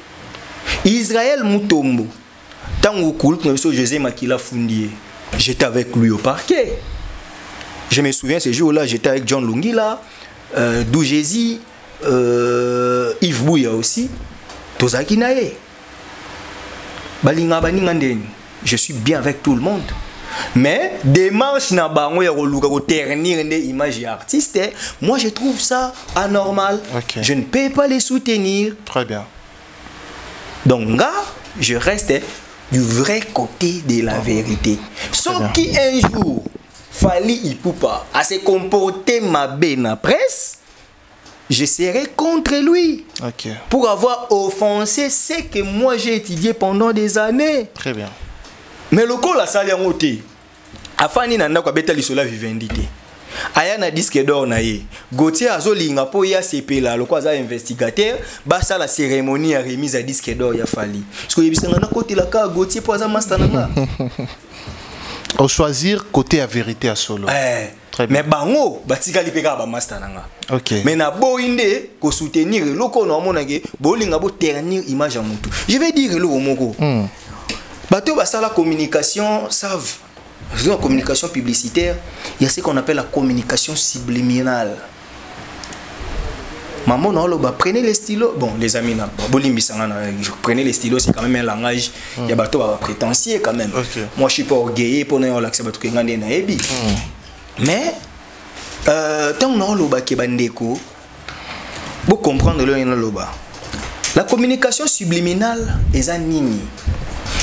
S1: Israël Mutombo. Tant au culte monsieur José Makila Fundier. J'étais avec lui au parquet. Je me souviens ce jour-là, j'étais avec John Lungila, Doujézi, Yves Bouya aussi. Tozaki nae. Je suis bien avec tout le monde. Mais démarche na bango ya koluka ko ternir une image artiste, moi je trouve ça anormal. Je ne peux pas les soutenir.
S2: Très bien.
S1: Donc là, je reste du vrai côté de la vérité. Sauf qui un jour Fally Ipupa à se comporter mal na presse, je serai contre lui pour avoir offensé ce que moi j'ai étudié pendant des années.
S2: Très bien.
S1: Mais le coup la salle en ôté. Afani nanda kwa beta lisola Vivendi. aya na disque d'or na ye Gauthier azolinga po ya sepela lokwa za investigateur basa la cérémonie ya remise à disque d'or ya Fally parce que yebisanga na côté la ka Gauthier po za master na
S2: au choisir côté à vérité à solo
S1: mais bango batikali peka ba master nanga
S2: OK
S1: mais na boinde ko soutenir loko na mona ke bolinga bo ternir image ya mutu je vais dire le moko bato basa la communication savent la communication publicitaire, il y a ce qu'on appelle la communication subliminale. Maman, prenez les stylos. Bon, les amis, prenez les stylos, c'est quand même un langage. Il y a bateau prétentieux quand même. Moi, je suis pas orgueilleux pour nous l'accès à bateau mais tant que nous avons pour comprendre le la communication subliminale est un nini.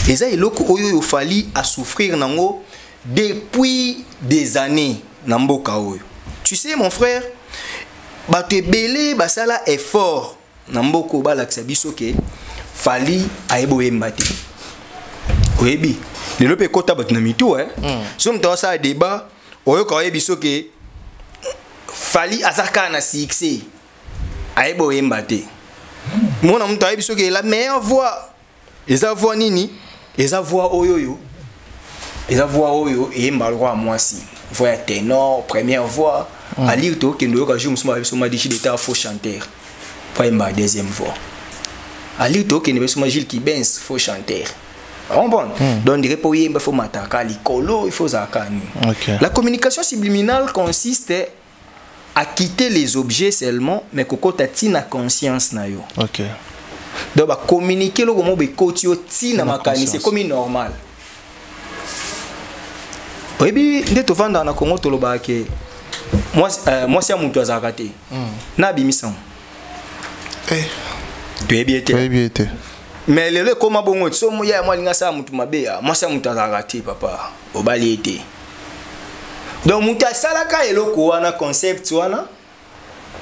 S1: Et ça, il a fallu à souffrir nango depuis des années namboka oyo. Tu sais mon frère, ba te belé basala effort namboko ba laksa biso ke Fally ayebo embate. Oyebi, lelo pe kota bat na mitu so mto sa débat oyo ka biso ke Fally azaka na succès ayebo embate. Mona mto biso ke la meilleure voix. Eza voix nini? Eza voix oyoyo. Eza voix oyo et malgré moi si. Voix ténor, première voix. À lire to que nous joue m'a dit d'état faux chanteur. Pas ma deuxième voix. À lire to que nous sommes Gilles Kibens faux chanteur. On bon. Donc dire pour yemba faut mataka likolo, il faut zakani. La communication subliminale consiste à quitter les objets seulement mais koko tatina conscience na yo.
S2: OK.
S1: Donc bah communiquer le comment be kotio tina makani c'est comme normal. Oui bi ndeto vanda na Congo toloba ke moi c'est mutu azakate. Na bimisan. Tu es bien été. Mais le comment bongo so mo ya moi linga sa mutu mabeya. Moi c'est mutu azakate papa. Obali été. Donc mutu salaka eloko wana concept wana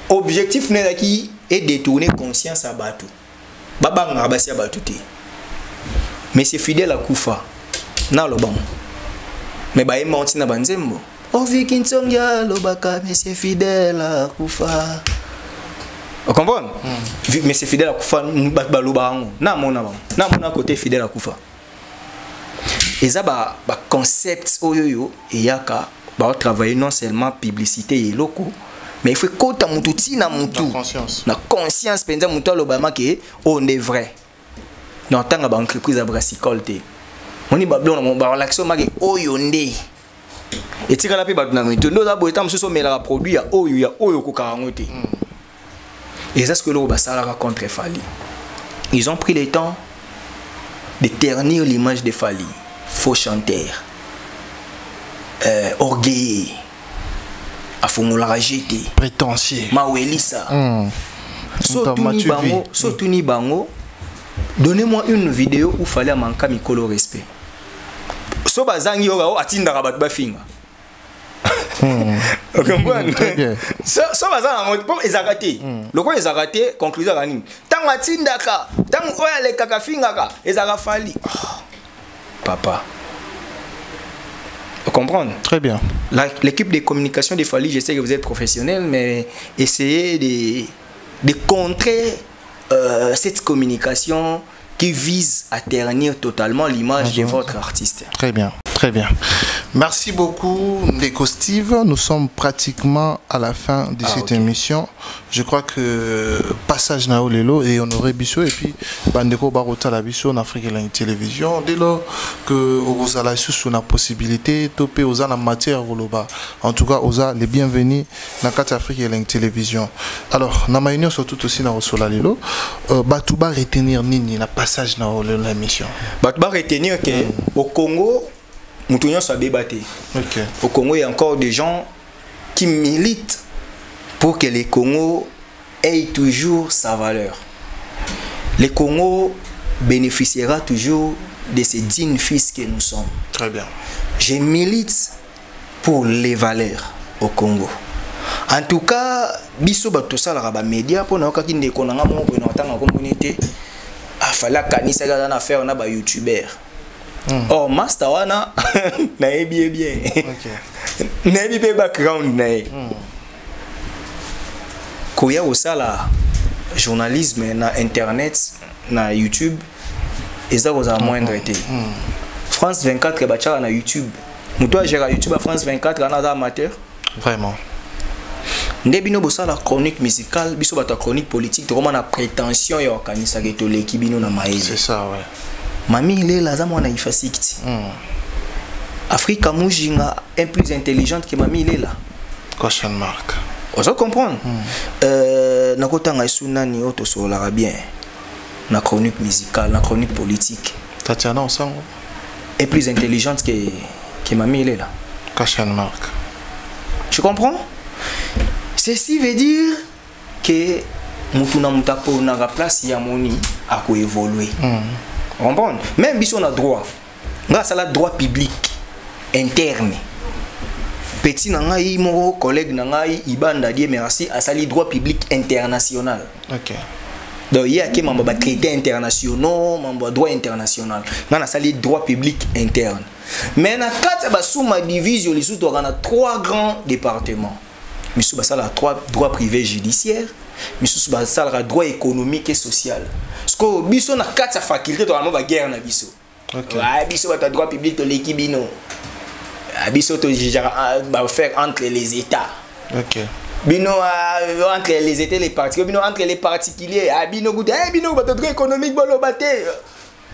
S1: objectif n'est qui est détourner conscience à batu. Babanga basi abatuti. Mais c'est fidèle à Koufa. Na lobam. Mais ba emoti na banzembo. O vikinsongia lobaka mais c'est fidèle à Koufa. Vous comprenez? Mais c'est fidèle à Koufa ba lobango. Na mona ba. Na mona côté fidèle à Koufa. Et ça ba concept oyoyo et yaka ba travailler non seulement publicité et locaux. Mais il faut que tu aies la conscience penza mutu lobama ke on est vrai. Non tant que entreprise à brassicole te. On y bablon mon ba relaxo ma ke oyonde. Et tika la pe ba na mutu ndo za boeta msuso mela produit ya oyo ko karangote. Et c'est ce que le basala contre Fally. Ils ont pris le temps de ternir l'image de Fally. Faux chanteur. Orgueilleux. Afongola jeté
S2: prétentieux
S1: Mawelisa Sotuni bango donnez-moi une vidéo où fallait manquer mikolo respect so bazangi yo atinda ka batu bafinga
S2: OK
S1: so bazanga pour ezakate loko ezakate conclusion kanini tango atinda ka tango oya le kaka finga ka ezaka Fally papa. Comprendre.
S2: Très bien.
S1: L'équipe de communication de Fally, je sais que vous êtes professionnel, mais essayez de contrer cette communication qui vise à ternir totalement l'image de votre artiste.
S2: Très bien, très bien. Merci beaucoup, Ndeko Steve. Nous sommes pratiquement à la fin de cette émission. Je crois que passage na olelo et Honoré Bisso et puis Bandeko Barota la Bisso en Afrique et la télévision. Dès lors que vous avez la possibilité, topé aux en matière en tout cas aux les bienvenus dans la Afrique et la télévision. Alors, na maïnio surtout aussi na Osola lelo, Batouba retenir nini la passage na olelo la mission.
S1: Batouba retenir que au Congo au Congo, il y a encore des gens qui militent pour que le Congo ait toujours sa valeur. Le Congo bénéficiera toujours de ces dignes fils que nous sommes.
S2: Très bien.
S1: Je milite pour les valeurs au Congo. En tout cas, biso bato sala ba média pour na kaki ndeko na ngamo pour na tanga communauté. Afala kanisa ga na faire na ba youtubeur. Oh, master wana na bien. nayebi pe background na ye koya osala journalisme na internet na YouTube eza kozala moindre te France 24 batiaka na YouTube moto agera YouTube à France 24 ana aza amateur
S2: vraiment
S1: nde bino bosala chronique musicale biso bato chronique politique tokoma na prétention ya okanisaka etoleki bino na maele
S2: c'est ça ouais
S1: Mami Lela aza mwana ifasikiti Afrika mujinga est plus intelligente que Mami Lela
S2: question mark
S1: on se comprendre nakotanga isunani oto solara bien na chronique musicale na chronique politique
S2: Tatiana Osango
S1: est plus intelligente que Mami Lela
S2: question mark
S1: tu comprends. Ceci veut dire que mutuna mutapo na place ya moni a ko évoluer. Comprendre? Même si on a droit. Grâce à la droit public interne. Petit nangai mo collègue nangai ibanda die merci à sali droit public international.
S2: OK.
S1: Donc il y a qui membre ba traité internationaux, membre droit international. Ngana sali droit public interne. Mais na kati ba suma division les sous on a 3 grands départements. Misu basala trois droits privés judiciaires, misu basala droit économique et social. Parce que biso na quatre facultés to amo ba guerre na biso. OK. Ouais, biso ba droit public to l'équipe bino. Biso to ba faire entre les états.
S2: OK.
S1: Bino entre les états les partis, bino entre les particuliers, bino goût bino ba droit économique bolo baté.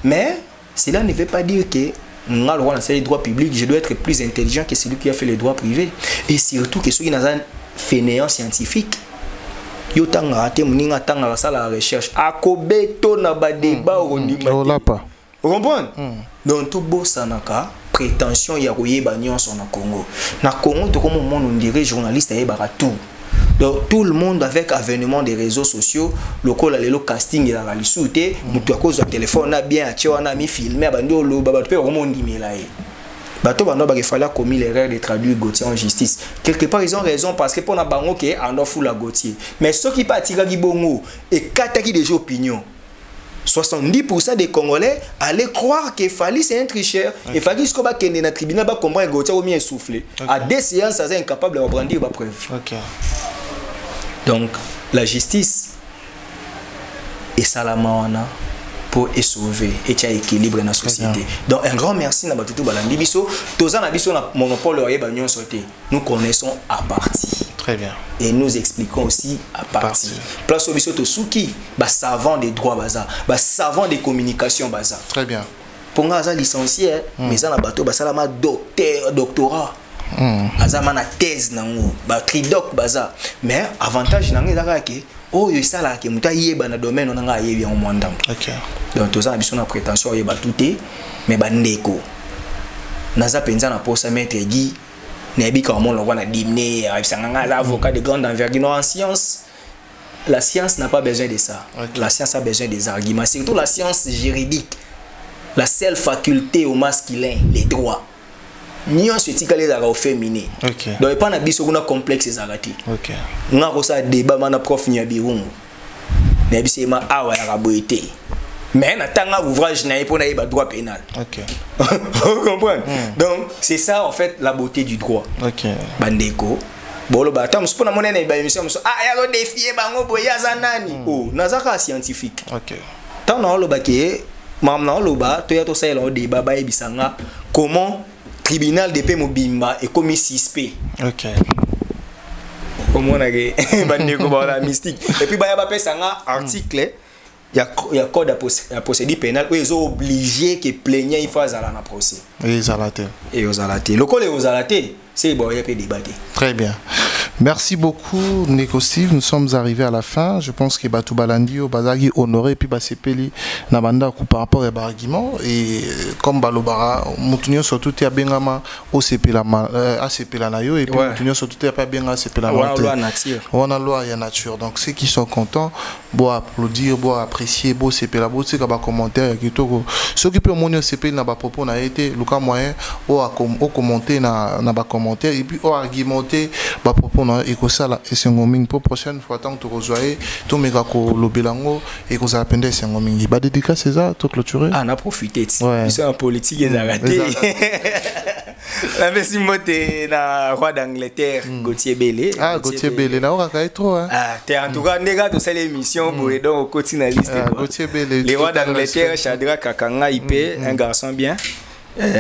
S1: Mais cela ne veut pas dire que moi, le droit dans les droits publics, je dois être plus intelligent que celui qui a fait les droits privés. Et surtout que ceux qui n'ont pas fainéant scientifique, ils ont raté la recherche. À Kobeto na ba débat au
S2: pas.
S1: Vous comprenez? Donc tout beau sanaka prétention ya koyeba nyonso na Congo. Na Congo to comme monde on dirait journaliste ayeba tout. Donc tout le monde avec avènement des réseaux sociaux, le col le casting la lisouté, mutu à cause du téléphone a bien acheté na mi filmer bando lo baba pe au monde dimelaye. Bato bando ba fallait commis l'erreur de traduire Gauthier en justice. Quelque part ils ont raison parce que pour na bango que en offre la Gauthier. Mais ceux qui partirent gi bongo et kataki des opinions. 70% des Congolais allaient croire que Fali c'est un tricheur. Et Fali ce qu'on va kende na tribunal ba comprendre Gauthier au mieux soufflé. À des séances ça est incapable de brandir ba preuve.
S2: OK.
S1: Donc, la justice est salamana pour sauver et équilibrer la société. Donc, un grand merci à Batutu Balandi Biso. Tous en biso na monopole de sauté. Nous connaissons à partie.
S2: Très bien.
S1: Et nous expliquons aussi à partie. Place au biso to souki, ba savant des droits baza, ba savant des communications baza.
S2: Très bien.
S1: Pour nga licencié, mais ça na bato ba salama doctorat. Azama na thèse nango ba tridoc baza mais avantage nango ezaka ke oyo isala ke muta yeba na domaine on nga yebi en mwanda.
S2: OK.
S1: Donc tous ça biso na prétention yeba touté mais ba ndeko naza penza na posa maître Guy na yebi comment on va na dimné abisanga za avocat de grande envergure en science. La science n'a pas besoin de ça. Okay. La science a besoin des arguments, surtout la science juridique. La seule faculté au masculin, les droits. Nyon se tikale za au féminin.
S2: OK.
S1: Donc pas na biso kuna complexe ezakati.
S2: OK.
S1: Nga ko sa débat mana prof nya birungu. Na biso ma awa ya raboité. Mais na tanga ouvrage na pour na ba droit pénal.
S2: OK.
S1: Vous comprenez? Donc c'est ça en fait la beauté du droit.
S2: OK.
S1: Bandeko bolo ba tam spona monene ba émission ya lo défier bango boya za nani. Oh, nazaka scientifique.
S2: OK.
S1: Tant na lo ba ke mam na lo ba to ya to sa lo débat ba ebisanga comment tribunal de paix mobimba et commis 6P.
S2: OK.
S1: Comme on a dit, la mystique. Et puis, il y a un article, il y a un code à procédure pénale où ils sont obligés que plaignant il faut aller dans le procès.
S2: Et ils allaient.
S1: Et aux alatés. Le col est aux alatés, c'est bon, il y a pas de débat.
S2: Très bien. Merci beaucoup, Neko Steve. Nous sommes arrivés à la fin. Je pense que Batou Balandi, Bazagi honoré, puis Basepeli, Nabanda, par rapport à l'argument. Et comme Balobara, Moutounio surtout, il y a Bengama, OCP la Nayo, et puis Moutounio surtout, il y a pas Benga, OCP la nature. On a loi, il y a nature. Donc, ceux qui sont contents, bon applaudir, bon apprécier, bon CP la beauté, comme commentaire, ceux qui peuvent monter OCP, n'a pas propos, n'a été, le cas moyen, au commenter, n'a pas commentaire, et puis au argumenter, bah propos, et que ça là et c'est un pour prochaine fois tant que tu rejoins tout méga ko lobelango et que ça appelle c'est un mingi bah dédicace c'est ça tout clôturé
S1: on a profité c'est un politique et arrêté Merci mbote na roi d'Angleterre Gauthier Bélé.
S2: Ah Gauthier Bélé na ora kai trop hein.
S1: Ah t'es en tout cas nega to cette émission pour donc au quotidien liste.
S2: Gauthier Bélé.
S1: Les rois d'Angleterre Shadrach Kakanga IP un garçon bien.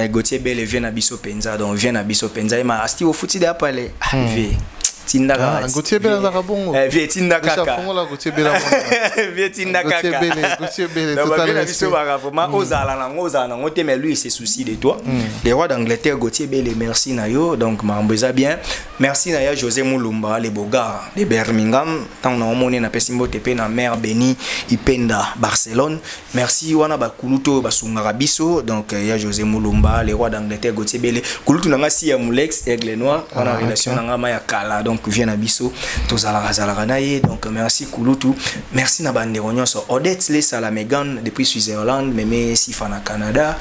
S1: Gauthier Bélé vient à Bisso Penza donc vient à Bisso Penza il m'a asti au foot de parler. Tindaka.
S2: Gauthier Bélé na bon.
S1: Vieux Tindaka.
S2: Ça fond la Gauthier Bélé.
S1: Vieux Tindaka.
S2: Gauthier Bélé
S1: totalement ozala na ngote mais lui il se soucie de toi. Les rois d'Angleterre Gauthier Bélé merci na yo donc m'embeza bien. Merci na ya José Moulumba les Bogards de Birmingham tant na omone na pesimbo tepe na mère Béni Ipenda Barcelone. Merci wana ba kuluto basungara biso donc ya José Moulumba les rois d'Angleterre Gauthier Bélé kuluto nanga si ya Mulex Aigle Noir wana relation nanga ma ya kala donc vient à biso tozala naye donc merci kulutu merci na bandero nyonso Odette Lesa la Megan depuis Switzerland meme Sifa na Canada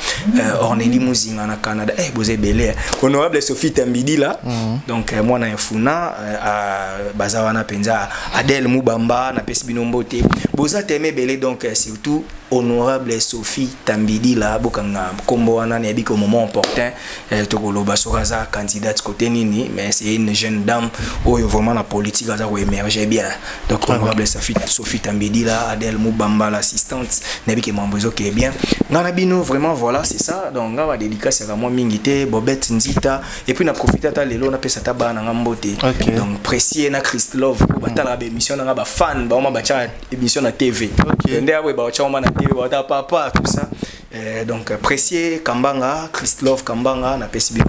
S1: Orneli Muzinga na Canada bozé belé honorable Sophie Tambidi là donc moi na Funa bazawana penza Adèle Mubamba na pesi binombote boza teme belé donc surtout honorable Sophie Tambidi là bokanga kombo wana ne biko moment opportun tokoloba sokaza candidate côté nini mais c'est une jeune dame oyo vraiment la politique a émerger bien donc honorable Sophie Tambidi là Adèle Mubamba l'assistante ne biko mambozo qui est bien ngana bino vraiment voilà c'est ça donc ngaba dédicace à moi mingité Bobette Nzita et puis na profiter ta lelo na pesa ta bana ngambote donc précieux na Christlove batala ba émission na ba fan ba ma bacha émission na TV ndé awe ba cha na TV ba papa tout ça donc précieux Kambanga Christlove Kambanga na pesi bino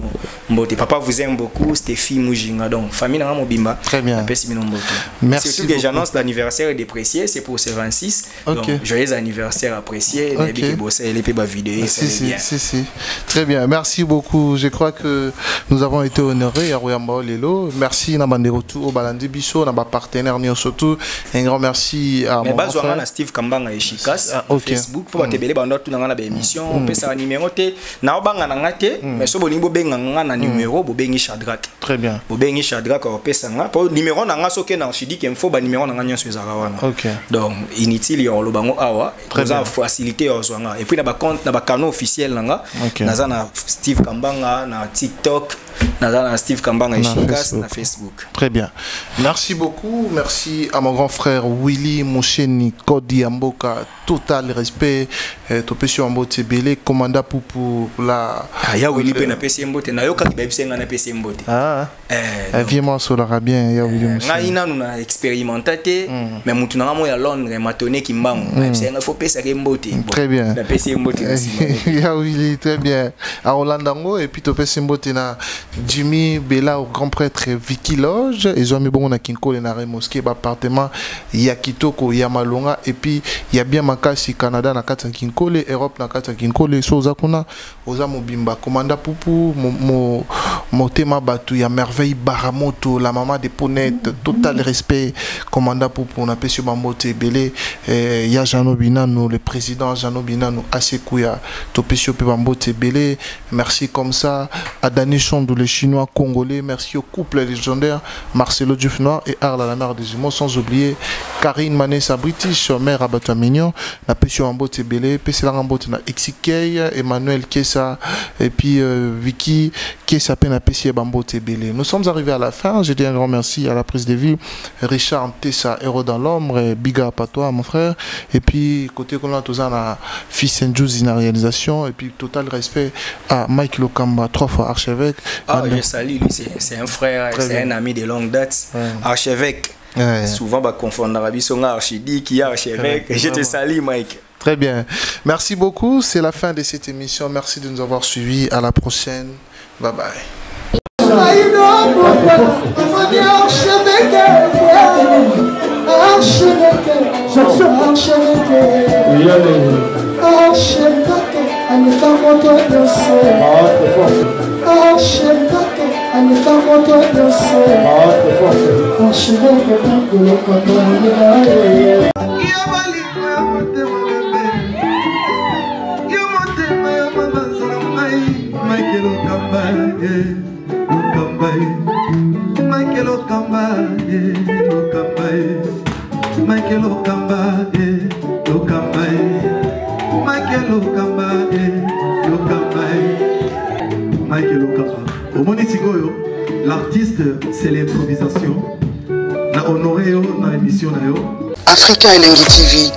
S1: mbote papa vous aime beaucoup Stéphie Mujinga donc famille na mobimba
S2: très bien
S1: na pesi bino mbote
S2: merci
S1: surtout que j'annonce l'anniversaire de Précieux c'est pour ce 26 donc joyeux anniversaire à Précieux et bien bosser les péba vidéo
S2: si très bien merci beaucoup je crois que nous avons été honorés à Royamba Lelo merci na bandero tout au balandi biso na ba partenaire ni surtout un grand merci à
S1: mon frère Steve Kambanga et Chikas Facebook pour te belé bando tout na émission on peut ça numéro té na obanga na ngate mais so bolingo benga na numéro bo bengi Shadrach
S2: très bien
S1: bo bengi Shadrach ko pesa nga po numéro na nga soke na chidi ke mfo ba numéro na nga nyonso ezaka wana donc inutile yo lo bango awa pour ça faciliter yo zwanga et puis na ba compte na ba canal officiel na nga naza na Steve Kambanga na TikTok na Steve Kambanga et Chikas na Facebook.
S2: Très bien. Merci beaucoup. Merci à mon grand frère Willy Moucheni Kodi Amboka. Total respect. Topesi Ambote Belé. Commanda pour la.
S1: Ah, ya Willy pe na pesi Ambote. Na yoka ki babisenga na pesi Ambote.
S2: Ah. Viens-moi sur l'arabien. Ya Willy Moucheni.
S1: Na ina nous na expérimenté. Mais mutu na mo ya Londres matone kimbango. Babisenga faut pesa ke Ambote.
S2: Très bien.
S1: Na pesi Ambote.
S2: Ya Willy très bien. À Orlando et puis topesi Ambote na Jimmy Bella au grand prêtre Vicky Loge et Zomi Bongo na Kinkole na mosquée appartement Yakitoko Yamalonga et puis il y a bien Makasi Canada na kata Kinkole Europe na kata Kinkole soza kuna oza mobimba commanda pupu motema batu ya merveille Baramoto la maman des ponettes total respect commanda pupu on appelle sur Mamote Belé ya Jano Binano le président Jano Binano Asekuya topesio pe Mamote Belé merci comme ça à Dani Chondo le chinois congolais merci au couple légendaire Marcelo Diouf Noir et Arla la mère des Jumeaux sans oublier Karine Manessa British mère à Batamignon la Pession Ambote Belé Pesela Ambote na Exikei Emmanuel Kessa et puis Vicky Kessa Pena Pessie Bambote Belé. Nous sommes arrivés à la fin. Je dis un grand merci à la prise de vie Richard Tessa Héros dans l'ombre Biga Patois mon frère et puis côté qu'on a tous un fils Saint-Jus in réalisation et puis total respect à Mike Lokamba 3 fois archevêque.
S1: Ah, je salue lui, c'est un frère, c'est un ami de longue date, archevêque. Souvent, on confond l'Arabie Songa, archidique, archevêque. Je te salue, Mike.
S2: Très bien. Merci beaucoup. C'est la fin de cette émission. Merci de nous avoir suivis. À la prochaine. Bye bye.
S5: Mike Lokapa. Au Monisigoyo, l'artiste c'est l'improvisation. Na honoré dans l'émission.
S6: Africa Elengi TV,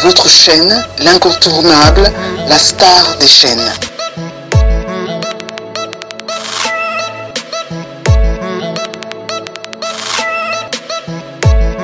S6: votre chaîne, l'incontournable, la star des chaînes.